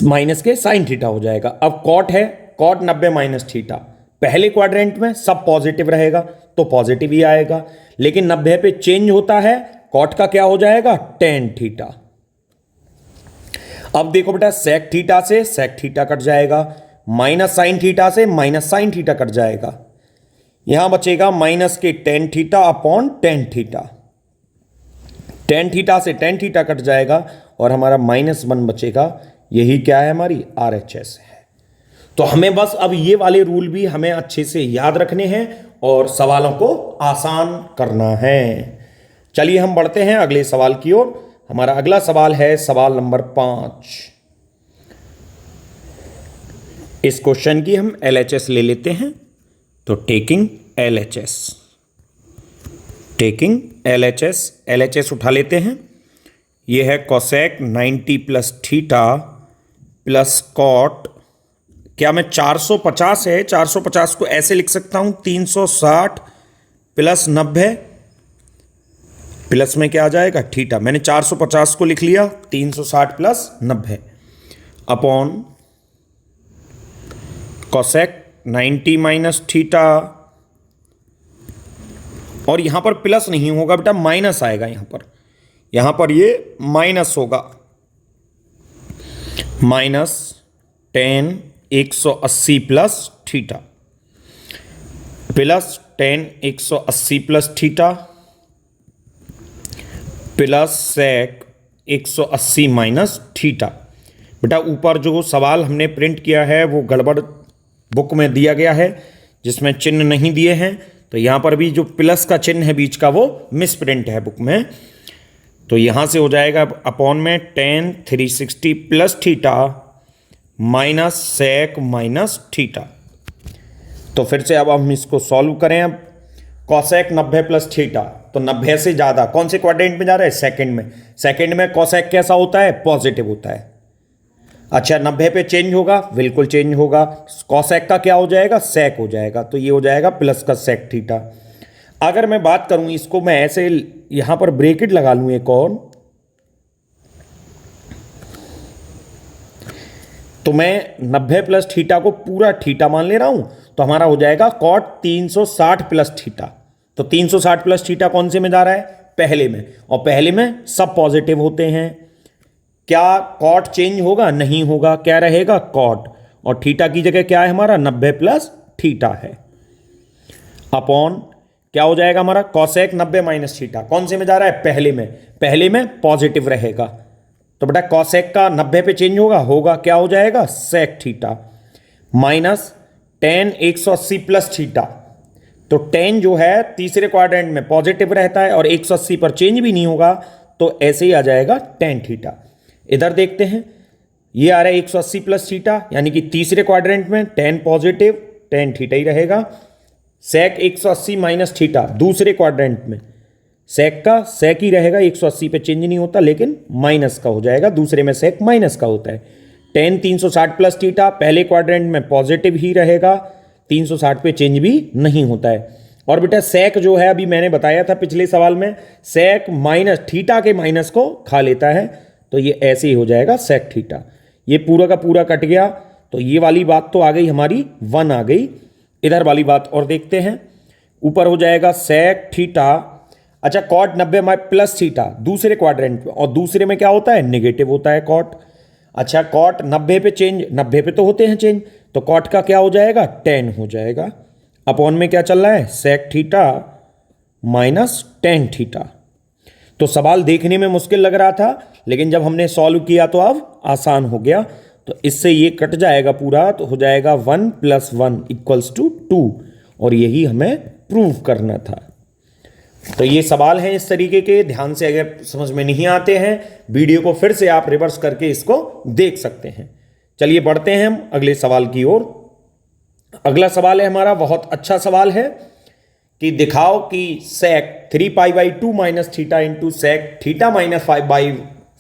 माइनस के साइन थीटा हो जाएगा। अब कॉट है, कॉट 90 माइनस थीटा, पहले क्वाड्रेंट में सब पॉजिटिव रहेगा तो पॉजिटिव ही आएगा। लेकिन 90 पे चेंज होता है, कॉट का क्या हो जाएगा? Tan theta. अब देखो बेटा सेक थीटा से सेक थीटा कट जाएगा, माइनस साइन थीटा से माइनस साइन थीटा कट जाएगा। यहां बचेगा माइनस के ten theta upon tan theta. Tan theta से टेन थीटा कट जाएगा और हमारा -1 बचेगा। यही क्या है? हमारी RHS है। तो हमें बस अब ये वाले रूल भी हमें अच्छे से याद रखने हैं और सवालों को आसान करना है। चलिए हम बढ़ते हैं अगले सवाल की ओर। हमारा अगला सवाल है सवाल नंबर 5। इस क्वेश्चन की हम LHS ले लेते हैं। तो टेकिंग LHS उठा लेते हैं। यह है cosec 90 plus theta plus cot, क्या मैं 450 है, 450 को ऐसे लिख सकता हूं 360 प्लस 90, प्लस में क्या आ जाएगा? थीटा। मैंने 450 को लिख लिया 360 plus 90 upon cosec 90 minus theta. और यहां पर प्लस नहीं होगा बेटा, माइनस आएगा। यहां पर ये माइनस होगा। Minus tan 180 plus theta plus tan 180 plus theta plus sec 180 minus theta. बेटा ऊपर जो सवाल हमने प्रिंट किया है वो गड़बड़ बुक में दिया गया है, जिसमें चिन्ह नहीं दिए हैं। तो यहां पर भी जो प्लस का चिन्ह है बीच का वो मिस प्रिंट है बुक में। तो यहां से हो जाएगा अपॉन में tan 360 plus theta minus sec minus theta. तो फिर से अब हम इसको सॉल्व करें। अब कॉसेक 90 प्लस थीटा, तो 90 से ज़्यादा कौन से क्वाड्रेंट में जा रहा है? सेकंड में। सेकंड में कॉसेक कैसा होता है? पॉजिटिव होता है। अच्छा 90 पे चेंज होगा, बिल्कुल चेंज होगा। कॉसेक का क्या हो जाएगा, सेक हो जाएगा, तो ये हो जाएगा प्लस का सेक थीटा। अगर मैं बात करूं इसको, मैं ऐसे यहां पर ब्रैकेट लगा लूं एक और, तो मैं 90 प्लस थीटा को पूरा थीटा मान ले रहा हूं, तो हमारा हो जाएगा कॉट 360 प्लस थीटा। तो 360 प्लस थीटा कौन से में जा रहा है, पहले में, और पहले में सब पॉजिटिव होते हैं। क्या कॉट चेंज होगा, नहीं होगा, क्या रहेगा कॉट, और थीटा की जगह क्या है हमारा 90 प्लस थीटा है, अपॉन क्या हो जाएगा हमारा कॉसेक 90 माइनस थीटा। कौन से में जा रहा है, पहले में, पहले में पॉजिटिव रहेगा, तो बेटा कॉसेक का 90 पे चेंज होगा, होगा क्या हो जाएगा sec theta, minus tan 180 plus theta. तो टेन जो है तीसरे क्वाड्रेंट में पॉजिटिव रहता है और 180 पर चेंज भी नहीं होगा, तो ऐसे ही आ जाएगा टेन थीटा। इधर देखते हैं, ये आ रहा है 180 प्लस थीटा, यानी कि तीसरे क्वाड्रेंट में टेन पॉजिटिव, टेन थीटा ही रहेगा। सेक 180 माइनस थीटा दूसरे क्वाड्रेंट में, सेक का सेक ही रहेगा, 180 पे चेंज नहीं होता, लेकिन माइनस का हो जाएगा, दूसरे में सेक माइनस का होता है। टेन 360 प्लस थीटा पहले क्वाड्रेंट में पॉजिटिव ही रहेगा, 360 पे चेंज भी नहीं होता है। और बेटा सेक जो है, अभी मैंने बताया था पिछले सवाल में, सेक माइनस थीटा के माइनस को खा लेता है, तो ये ऐसे ही हो जाएगा सेक थीटा। ये पूरा का पूरा कट गया, तो ये वाली बात तो आ गई हमारी 1 आ गई। इधर वाली बात और देखते हैं, ऊपर हो जाएगा सेक थीटा, अच्छा कॉट 90 प्लस थीटा दूसरे क्वाड्रेंट में, और दूसरे में क्या होता है नेगेटिव होता है कॉट। अच्छा कॉट 90 पे चेंज, 90 पे तो होते हैं चेंज, तो कॉट का क्या हो जाएगा 10 हो जाएगा, अपॉन में क्या चल रहा है sec theta minus tan theta. तो सवाल देखने में मुश्किल लग रहा था, लेकिन जब हमने सॉल्व किया तो अब आसान हो गया। तो इससे ये कट जाएगा पूरा, तो हो जाएगा 1 + 1 = 2, और यही हमें प्रूव करना था। तो ये सवाल हैं इस तरीके के, ध्यान से अगर समझ में नहीं आते हैं, वीडियो को फिर से आप रिवर्स करके इसको देख सकते हैं। चलिए बढ़ते हैं हम अगले सवाल की ओर। अगला सवाल है हमारा, बहुत अच्छा सवाल है, कि दिखाओ कि sec 3π/2 minus theta into sec theta minus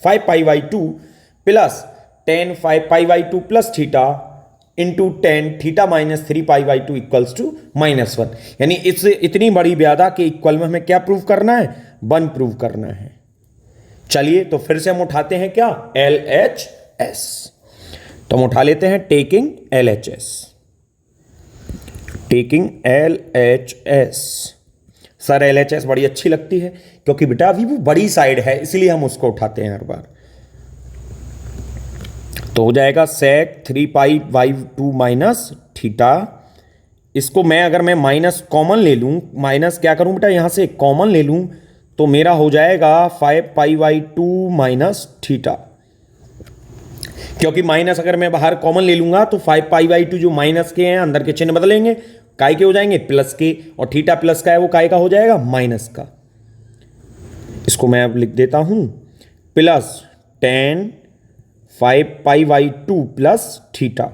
5π/2 plus tan 5π/2 plus theta into tan theta minus 3π/2 = -1। यानी इस इतनी बड़ी व्याधा के इक्वल में हमें क्या प्रूव करना है, 1 प्रूव करना है। चलिए तो फिर से हम उठाते हैं क्या, LHS। तो हम उठा लेते हैं taking LHS, taking LHS। Sir LHS बड़ी अच्छी लगती है, क्योंकि बेटा अभी वो बड़ी साइड है, इसलिए हम उसको उठाते हैं हर बार। तो हो जाएगा सेक 3π/2 माइनस थीटा, इसको मैं अगर मैं माइनस कॉमन ले लूँ, माइनस क्या करूँ बेटा यहाँ से कॉमन ले लूँ, तो मेरा हो जाएगा 5π/2 माइनस थीटा, क्योंकि माइनस अगर मैं बाहर कॉमन ले लूंगा तो 5π/2 जो माइनस के हैं अंदर के चिन्ह बदलेंगे, काय के हो जाएंगे प्लस के, और थीटा प्लस का है वो काय का हो जाएगा माइनस का। इसको मैं अब लिख देता हूं प्लस टेन 5π/2 प्लस थीटा,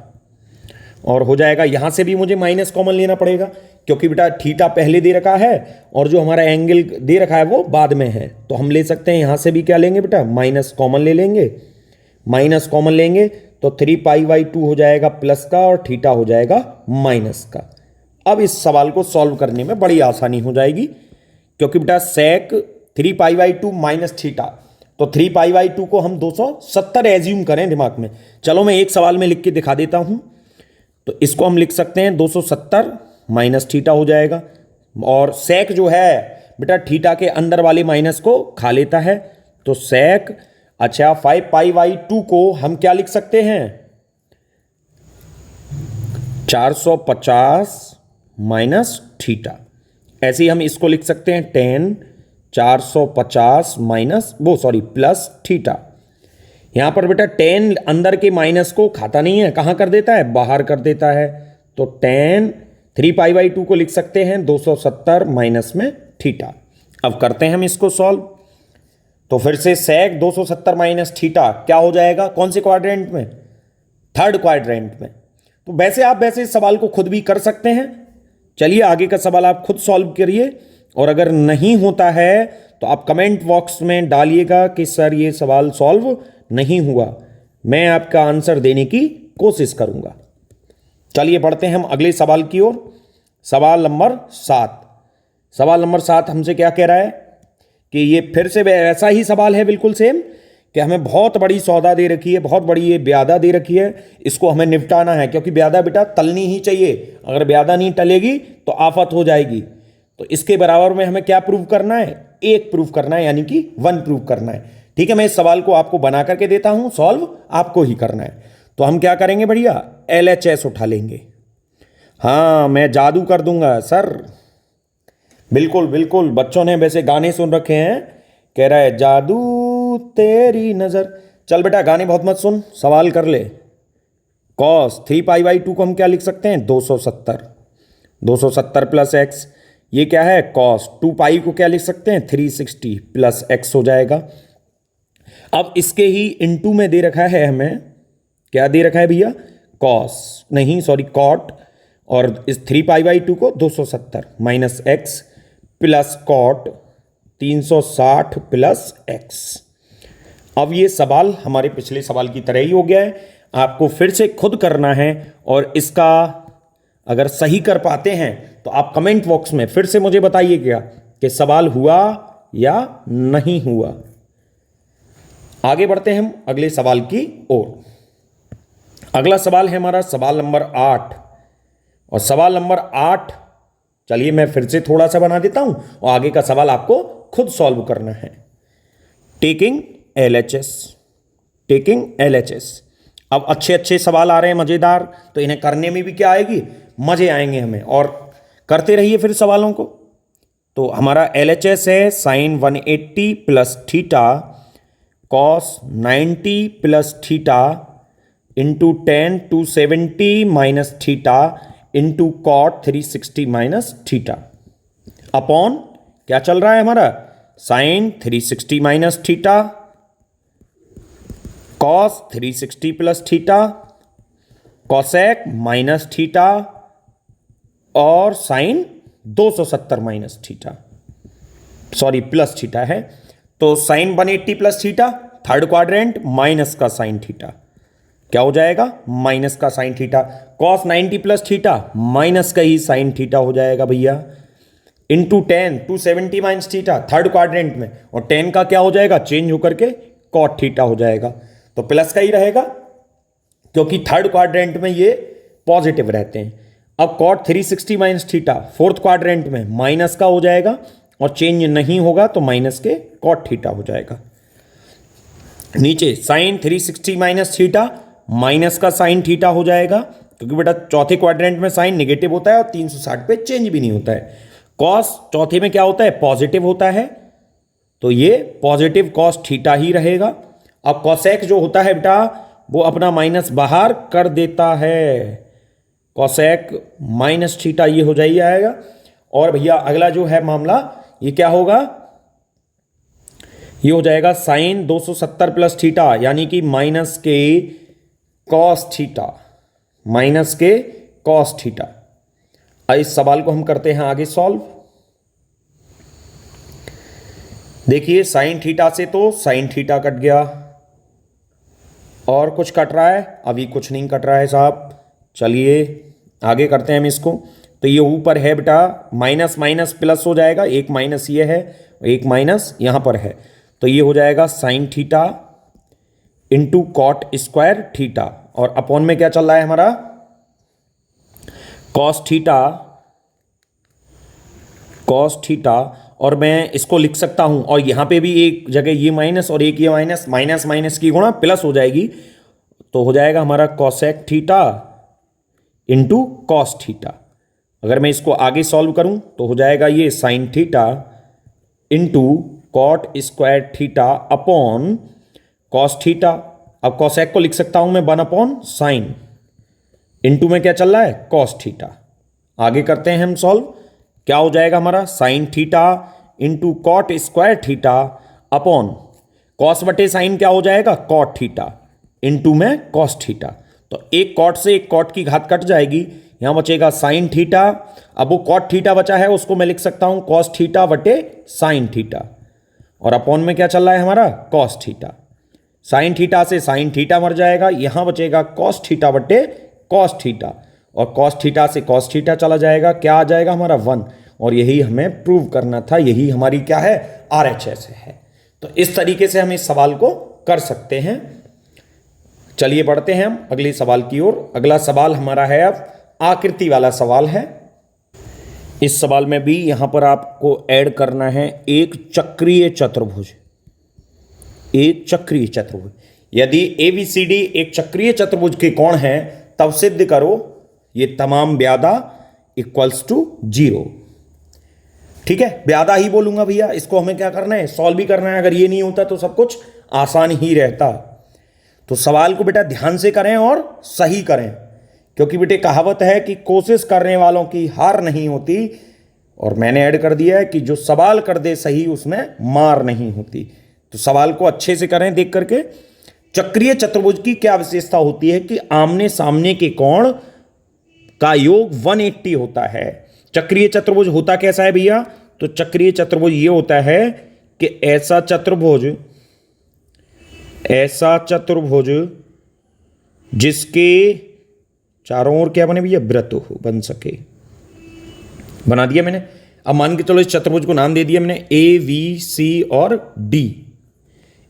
और हो जाएगा यहां से भी मुझे माइनस कॉमन लेना पड़ेगा, क्योंकि बेटा थीटा पहले दे रखा है और जो हमारा एंगल दे रखा है वो बाद में है। तो हम ले सकते हैं यहां से भी क्या लेंगे बेटा, माइनस कॉमन ले लेंगे, माइनस कॉमन लेंगे तो 3π/2 हो जाएगा प्लस का और थीटा हो जाएगा माइनस का। अब इस सवाल को सॉल्व करने में बड़ी आसानी हो जाएगी, क्योंकि बेटा सेक 3π/2 माइनस थीटा, तो 3π/2 को हम 270 एज्यूम करें दिमाग में। चलो मैं एक सवाल में लिख के दिखा देता हूं। तो इसको हम लिख सकते हैं 270 माइनस थीटा हो जाएगा, और सेक जो है बेटा थीटा के अंदर वाले माइनस को खा लेता है, तो सेक अच्छा 5π/2 को हम क्या लिख सकते हैं 450 माइनस थीटा। ऐसे ही हम इसको लिख सकते हैं 10 450 माइनस प्लस थीटा। यहां पर बेटा 10 अंदर के माइनस को खाता नहीं है, कहां कर देता है बाहर कर देता है, तो 10 3π/2 को लिख सकते हैं 270 माइनस में थीटा। अब करते हैं हम इसको सॉल्व। तो फिर से सेक 270 माइनस थीटा क्या हो जाएगा, कौन से क्वाड्रेंट में, थर्ड क्वाड्रेंट में। तो वैसे आप इस सवाल को खुद भी कर सकते हैं। चलिए आगे का सवाल आप खुद सॉल्व करिए, और अगर नहीं होता है तो आप कमेंट बॉक्स में डालिएगा कि सर ये सवाल सॉल्व नहीं हुआ। मैं आपका आंसर देने की कोशिश करूंगा। चलिए बढ़ते हैं हम अगले सवाल की ओर। सवाल नंबर 7। सवाल नंबर 7 हमसे क्या कह रहा है कि ये फिर से ऐसा ही सवाल है बिल्कुल सेम, कि हमें बहुत बड़ी सौदा दे रखी है, बहुत बड़ी ये ब्यादा दे रखी है, इसको हमें निपटाना है, क्योंकि ब्यादा बेटा तलनी ही चाहिए। अगर ब्यादा नहीं टलेगी तो आफत हो जाएगी। तो इसके बराबर में हमें क्या प्रूव करना है? 1 प्रूव करना है, यानी कि 1 प्रूव करना है। ठीक है, मैं इस सवाल को आपको बना करके देता हूं, सॉल्व आपको ही करना है। तो हम क्या करेंगे बढ़िया, LHS उठा लेंगे। हाँ, मैं जादू कर दूंगा सर। बिल्कुल बिल्कुल, बच्चों ने वैसे गाने सुन रखे हैं, कह रहा है जादू तेरी नजर। चल बेटा गाने बहुत मत सुन, सवाल कर ले। cos 3π/2 को हम क्या लिख सकते हैं? 270। 270 प्लस एक्स, ये क्या है? cos 2π को क्या लिख सकते हैं? 360 प्लस एक्स हो जाएगा। अब इसके ही इनटू में दे रखा है हमें, क्या दे रखा है भैया? cos नहीं सॉरी cot, और इस 3π/2 को 270 minus x plus cot 360 plus x. अब ये सवाल हमारे पिछले सवाल की तरह ही हो गया है, आपको फिर से खुद करना है, और इसका अगर सही कर पाते हैं तो आप कमेंट बॉक्स में फिर से मुझे बताइएगा कि सवाल हुआ या नहीं हुआ। आगे बढ़ते हैं हम अगले सवाल की ओर। अगला सवाल है हमारा सवाल नंबर 8, और सवाल नंबर 8 चलिए मैं फिर से थोड़ा सा बना देता हूं, और आगे का सवाल आपको खुद सॉल्व करना है। Taking LHS, taking LHS। अब अच्छे अच्छे सवाल आ रहे हैं मजेदार, तो इन्हें करने में भी क्या आएगी? मजे आएंगे हमें, और करते रहिए फिर सवालों को। तो हमारा LHS है sin 180 plus theta cos 90 plus theta into 10 270 minus theta into cot 360 minus theta upon क्या चल रहा है हमारा? sin 360 minus theta, cos 360 plus theta, cosec minus theta, और sin 270 minus theta, sorry plus theta है। तो sin 180 plus theta third quadrant minus का sin theta, क्या हो जाएगा? माइनस का sin theta. cos 90 plus theta minus का ही sin थीटा हो जाएगा भैया, into 10 270 minus theta third quadrant में, और 10 का क्या हो जाएगा? चेंज होकर के cot थीटा हो जाएगा। तो प्लस का ही रहेगा, क्योंकि थर्ड क्वाड्रेंट में ये पॉजिटिव रहते हैं। अब cot 360 minus theta fourth quadrant में माइनस का हो जाएगा, और चेंज नहीं होगा तो माइनस के cot थीटा हो जाएगा। नीचे sin 360 माइनस थीटा माइनस का sin थीटा हो जाएगा, क्योंकि बेटा चौथे क्वाड्रेंट में साइन नेगेटिव होता है और 360 पे चेंज भी नहीं होता है। cos चौथे में क्या होता है? पॉजिटिव होता है, तो ये पॉजिटिव cos थीटा ही रहेगा। अब cosec जो होता है बेटा वो अपना माइनस बाहर कर देता है, cosec माइनस थीटा ये हो जाएगा। और भैया अगला जो है मामला, ये क्या होगा? ये हो जाएगा sin 270 प्लस थीटा, यानी कि माइनस के cos थीटा, माइनस के cos थीटा। इस सवाल को हम करते हैं आगे सॉल्व। देखिए sin थीटा से तो sin थीटा कट गया, और कुछ कट रहा है? अभी कुछ नहीं कट रहा है साहब। चलिए आगे करते हैं हम इसको। तो ये ऊपर है बेटा माइनस माइनस प्लस हो जाएगा, एक माइनस ये है, एक माइनस यहां पर है, तो ये हो जाएगा sin theta into cot square theta, और अपॉन में क्या चल रहा है हमारा? cos theta, cos theta. और मैं इसको लिख सकता हूं, और यहां पे भी एक जगह ये माइनस और एक ये माइनस, माइनस माइनस की गुणा प्लस हो जाएगी, तो हो जाएगा हमारा cosec theta into cos theta. अगर मैं इसको आगे सॉल्व करूं तो हो जाएगा ये sin theta into cot square theta upon cos theta. अब cosec को लिख सकता हूं मैं 1 अपॉन साइन, इंटू में क्या चल रहा है? cos theta. आगे करते हैं हम सॉल्व। क्या हो जाएगा हमारा? sin theta into cot square theta upon cos बटे साइन क्या हो जाएगा? cot थीटा, इंटू में cos थीटा। तो एक cot से एक cot की घात कट जाएगी, यहां बचेगा sin थीटा। अब वो cot थीटा बचा है उसको मैं लिख सकता हूं cos थीटा बटे sin थीटा, और अपॉन में क्या चल रहा है हमारा? cos theta. साइन थीटा से साइन थीटा मर जाएगा, यहां बचेगा कॉस थीटा बटे कॉस थीटा, और कॉस थीटा से कॉस थीटा चला जाएगा, क्या आ जाएगा हमारा 1। और यही हमें प्रूव करना था, यही हमारी क्या है, RHS है। तो इस तरीके से हम इस सवाल को कर सकते हैं। चलिए बढ़ते हैं हम अगले सवाल की ओर। अगला सवाल हमारा है अब आकृति वाला सवाल है। इस सवाल में भी यहां पर आपको ऐड करना है एक चक्रीय चतुर्भुज। एक चक्रीय चतुर्भुज, यदि ABCD एक चक्रीय चतुर्भुज के कोण हैं तब सिद्ध करो ये तमाम ब्यादा इक्वल्स टू 0। ठीक है, ब्यादा ही बोलूंगा भैया, इसको हमें क्या करना है, सॉल्व भी करना है। अगर ये नहीं होता तो सब कुछ आसान ही रहता। तो सवाल को बेटा ध्यान से करें और सही करें, क्योंकि बेटे कहावत है कि कोशिश करने वालों की हार नहीं होती, और मैंने ऐड कर दिया है कि जो सवाल कर दे सही उसमें मार नहीं होती। तो सवाल को अच्छे से करें देख करके। चक्रीय चतुर्भुज की क्या विशेषता होती है कि आमने सामने के कोण का योग 180 होता है। चक्रीय चतुर्भुज होता कैसा है भैया, तो चक्रीय चतुर्भुज ये होता है कि ऐसा चतुर्भुज जिसके चारों ओर क्या बने भैया, वृत्त हो, बन सके। बना दिया मैंने। अब मान के चलो इस चतुर्भुज को नाम दे दिया मैंने AVC और D,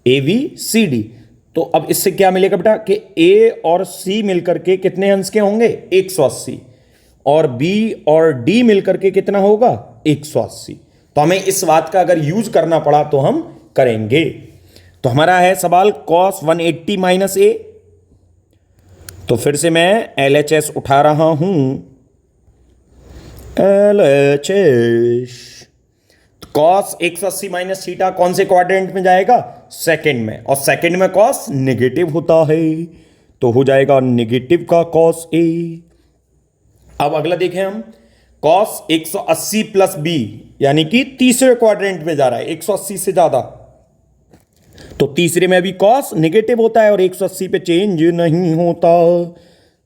AVCD। तो अब इससे क्या मिलेगा बेटा कि A और C मिलकर के कितने अंश के होंगे, 180, और B और D मिलकर के कितना होगा, 180। तो हमें इस बात का अगर यूज करना पड़ा तो हम करेंगे। तो हमारा है सवाल cos 180 माइनस A। तो फिर से मैं LHS उठा रहा हूं, LHS। कॉस 180 माइनस थीटा कौन से क्वाड्रेंट में जाएगा, सेकंड में, और सेकंड में कॉस नेगेटिव होता है, तो हो जाएगा नेगेटिव का कॉस A। अब अगला देखें हम, कॉस 180 प्लस B, यानी कि तीसरे क्वाड्रेंट में जा रहा है, 180 से ज्यादा, तो तीसरे में भी कॉस नेगेटिव होता है और 180 पे चेंज नहीं होता,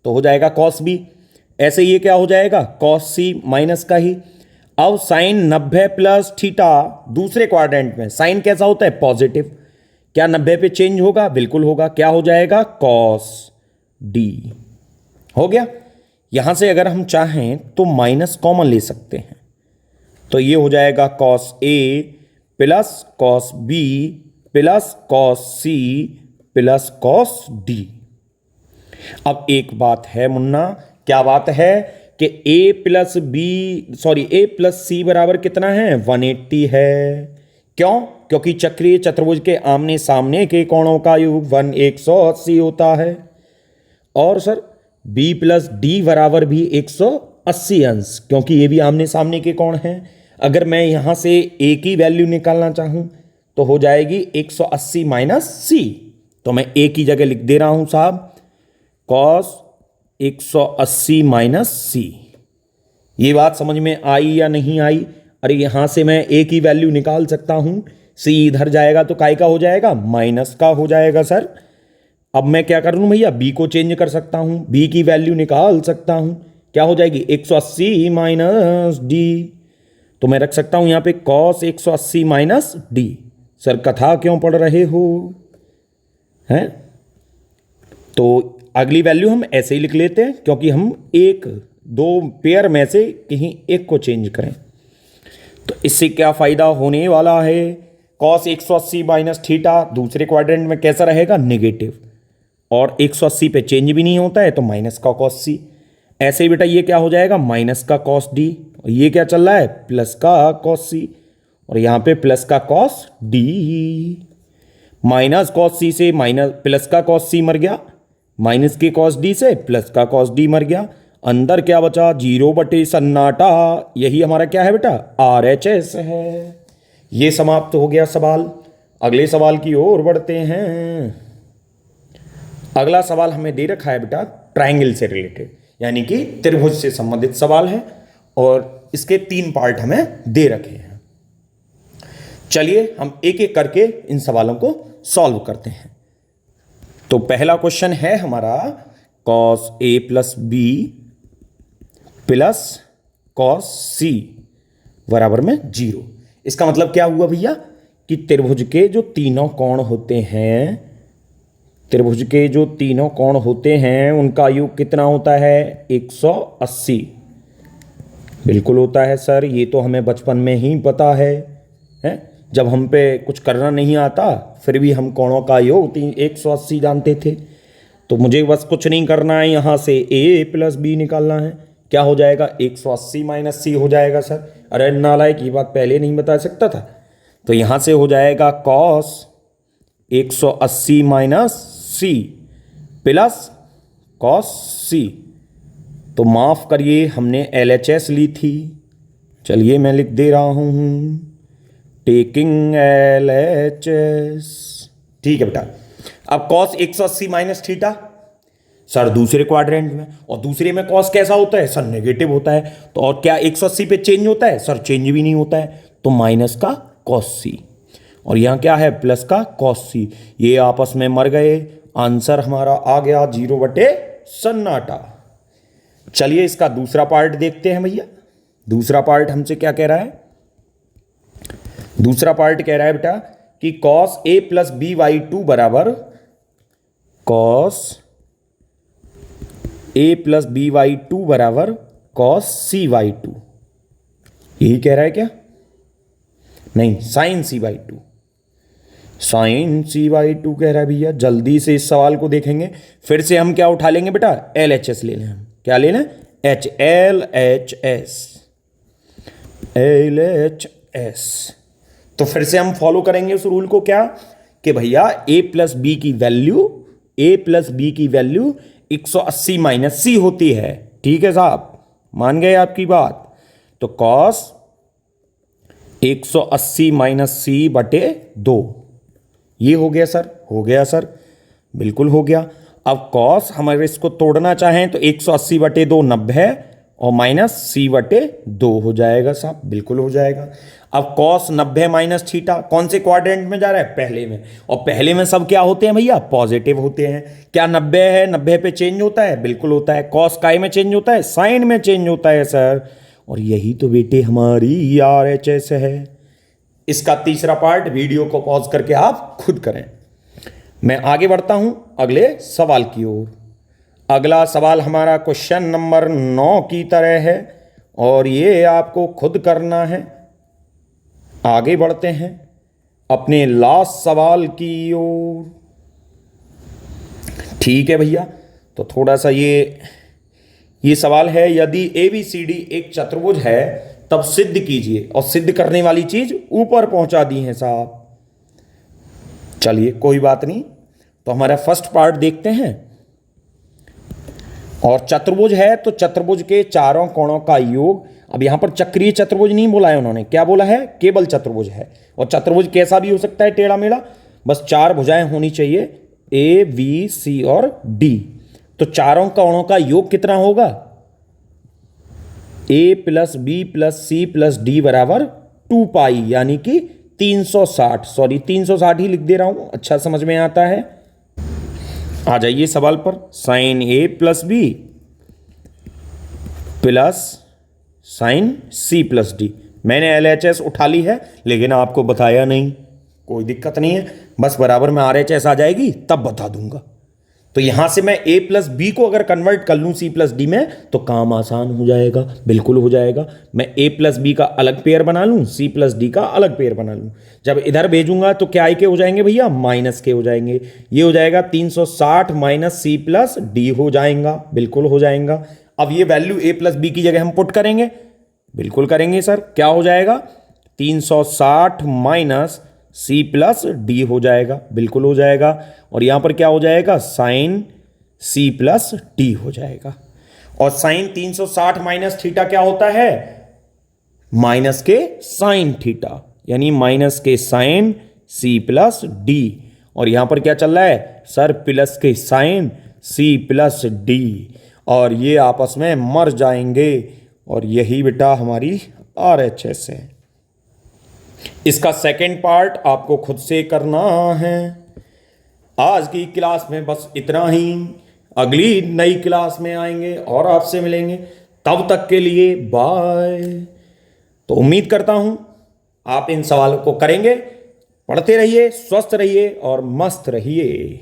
तो हो जाएगा कॉस B। ऐसे ये क्या हो जाएगा, कॉस C माइनस का ही। अब साइन 90 प्लस थीटा दूसरे क्वाड्रेंट में, साइन कैसा होता है, पॉजिटिव, क्या 90 पे चेंज होगा, बिल्कुल होगा, क्या हो जाएगा, कॉस D। हो गया। यहां से अगर हम चाहें तो माइनस कॉमन ले सकते हैं, तो ये हो जाएगा cos A plus cos B plus cos C plus cos D। अब एक बात है मुन्ना, क्या बात है कि A प्लस C बराबर कितना है, 180 है। क्यों, क्योंकि चक्रीय चतुर्भुज के आमने सामने के कोणों का योग 180 होता है। और सर B प्लस D बराबर भी 180 अंश, क्योंकि ये भी आमने सामने के कोण हैं। अगर मैं यहां से A की वैल्यू निकालना चाहूं तो हो जाएगी 180 माइनस C। तो मैं A की जगह लिख दे रहा हूं साहब, कॉस 180 माइनस C। ये बात समझ में आई या नहीं आई? अरे यहां से मैं A की वैल्यू निकाल सकता हूं, C इधर जाएगा तो काय का हो जाएगा, माइनस का हो जाएगा सर। अब मैं क्या कर लूं भैया, B को चेंज कर सकता हूं, B की वैल्यू निकाल सकता हूं, क्या हो जाएगी 180 माइनस D। तो मैं रख सकता हूं यहां पे कॉस 180 माइनस D। सर कथा क्यों पढ़ रहे हो हैं? तो अगली वैल्यू हम ऐसे ही लिख लेते हैं, क्योंकि हम एक दो पेयर में से कहीं एक को चेंज करें। तो इससे क्या फायदा होने वाला है, कॉस 180 माइनस थीटा दूसरे क्वाड्रेंट में कैसा रहेगा, नेगेटिव, और 180 पे चेंज भी नहीं होता है तो माइनस का कॉस C। ऐसे ही बेटा ये क्या हो जाएगा, माइनस का कॉस D, और ये क्या चल रहा है, प्लस का कॉस C, और यहां पे प्लस का cos D। Minus cos C से माइनस प्लस का कॉस C मर गया, माइनस के कॉस D से प्लस का कॉस D मर गया, अंदर क्या बचा, 0 बटे सन्नाटा। यही हमारा क्या है बेटा, RHS है। ये समाप्त हो गया सवाल। अगले सवाल की ओर बढ़ते हैं। अगला सवाल हमें दे रखा है बेटा ट्रायंगल से रिलेटेड, यानी कि त्रिभुज से संबंधित सवाल है, और इसके 3 पार्ट हमें दे रखे हैं। चलिए हम एक एक करके इन सवालों को सॉल्व करते हैं। तो पहला क्वेश्चन है हमारा cos A plus B plus cos C बराबर में 0। इसका मतलब क्या हुआ भैया कि त्रिभुज के जो तीनों कोण होते हैं त्रिभुज के जो तीनों कोण होते हैं उनका योग कितना होता है? 180। बिल्कुल होता है सर, ये तो हमें बचपन में ही पता है, हैं? जब हम पे कुछ करना नहीं आता फिर भी हम कोणों का योग 180 जानते थे। तो मुझे बस कुछ नहीं करना है, यहाँ से a प्लस बी निकालना है। क्या हो जाएगा? 180 माइनस सी हो जाएगा सर। अरे नालायक, ये बात पहले नहीं बता सकता था। तो यहाँ से हो जाएगा cos 180 minus C plus cos C. तो माफ़ करिए, हमने LHS ली थी। चलिए मैं लिख दे रहा हूँ, टेकिंग LHS। ठीक है बेटा। अब कॉस 180 माइनस थीटा सर दूसरे क्वाड्रेंट में, और दूसरे में कॉस कैसा होता है सर? नेगेटिव होता है। तो और क्या 180 पे चेंज होता है सर? चेंज भी नहीं होता है। तो माइनस का कॉस सी, और यहाँ क्या है? प्लस का कॉस सी। ये आपस में मर गए, आंसर हमारा आ गया 0/सन्नाटा। चलिए इसका दूसरा पार्ट देखते हैं भैया। दूसरा पार्ट हमसे क्या कह रहा है? दूसरा पार्ट कह रहा है बेटा कि cos a plus B by two बराबर cos a plus B by two बराबर कॉस सी वाई टू। यही कह रहा है क्या? नहीं, sin C by two. Sin C by two कह रहा है भैया। जल्दी से इस सवाल को देखेंगे। फिर से हम क्या उठा लेंगे बेटा? LHS ले लें। हम क्या ले लें? LHS। LHS। तो फिर से हम फॉलो करेंगे उस रूल को, क्या कि भैया a प्लस बी की वैल्यू 180 माइनस सी होती है। ठीक है साहब, मान गए आपकी बात? तो कॉस 180 माइनस सी बटे 2, ये हो गया सर। हो गया सर, बिल्कुल हो गया। अब कॉस हमारे इसको तोड़ना चाहें तो 180 बटे 2 90, और माइनस सी बटे 2 हो जाएगा साहब। बिल्कुल हो जाएगा। अब कॉस 90 माइनस थीटा कौन से क्वाड्रेंट में जा रहा है? पहले में। और पहले में सब क्या होते हैं भैया? पॉजिटिव होते हैं। क्या 90 है? 90 पे चेंज होता है? बिल्कुल होता है। कॉस काय में चेंज होता है? साइन में चेंज होता है सर। और यही तो बेटे हमारी RHS है। इसका तीसरा पार्ट वीडियो को पॉज करके आप खुद करें। मैं आगे बढ़ता हूं अगले सवाल की ओर। अगला सवाल हमारा क्वेश्चन नंबर 9 की तरह है, और ये आपको खुद करना है। आगे बढ़ते हैं अपने लास्ट सवाल की ओर। ठीक है भैया, तो थोड़ा सा ये सवाल है, यदि ABCD एक चतुर्भुज है तब सिद्ध कीजिए। और सिद्ध करने वाली चीज ऊपर पहुंचा दी है साहब। चलिए कोई बात नहीं, तो हमारा फर्स्ट पार्ट देखते हैं। और चतुर्भुज है तो चतुर्भुज के चारों कोणों का योग। अब यहां पर चक्रीय चतुर्भुज नहीं बोला है उन्होंने, क्या बोला है? केवल चतुर्भुज है। और चतुर्भुज कैसा भी हो सकता है, टेढ़ा मेढ़ा, बस 4 भुजाएं होनी चाहिए, A B C और D। तो चारों कोणों का योग कितना होगा? A plus B plus C plus D बराबर 2 पाई, यानी कि 360। सॉरी 360 ही लिख दे रहा हूं, अच्छा समझ में आता है। आ जाइए सवाल पर। Sine A plus B plus sine C plus D. मैंने LHS उठा ली है लेकिन आपको बताया नहीं, कोई दिक्कत नहीं है, बस बराबर में RHS आ जाएगी तब बता दूंगा। तो यहां से मैं A प्लस बी को अगर कन्वर्ट कर लूं C प्लस डी में तो काम आसान हो जाएगा। बिल्कुल हो जाएगा। मैं A प्लस बी का अलग पेयर बना लूं, C प्लस डी का अलग पेयर बना लूं। जब इधर भेजूंगा तो क्या के हो जाएंगे भैया? माइनस के हो जाएंगे। ये हो जाएगा 360 माइनस C प्लस डी हो जाएगा। बिल्कुल हो जाएगा। अब ये वैल्यू A प्लस बी की जगह हम पुट करेंगे। बिल्कुल करेंगे सर। क्या हो जाएगा? 360 माइनस C प्लस डी हो जाएगा। बिल्कुल हो जाएगा। और यहां पर क्या हो जाएगा? साइन C प्लस डी हो जाएगा। और साइन 360 माइनस थीटा क्या होता है? माइनस के साइन थीटा, यानी माइनस के साइन C प्लस डी। और यहां पर क्या चल रहा है सर? प्लस के साइन C प्लस डी। और ये आपस में मर जाएंगे, और यही बेटा हमारी RHS है। इसका सेकंड पार्ट आपको खुद से करना है। आज की क्लास में बस इतना ही। अगली नई क्लास में आएंगे और आपसे मिलेंगे। तब तक के लिए बाय। तो उम्मीद करता हूं आप इन सवालों को करेंगे। पढ़ते रहिए, स्वस्थ रहिए और मस्त रहिए।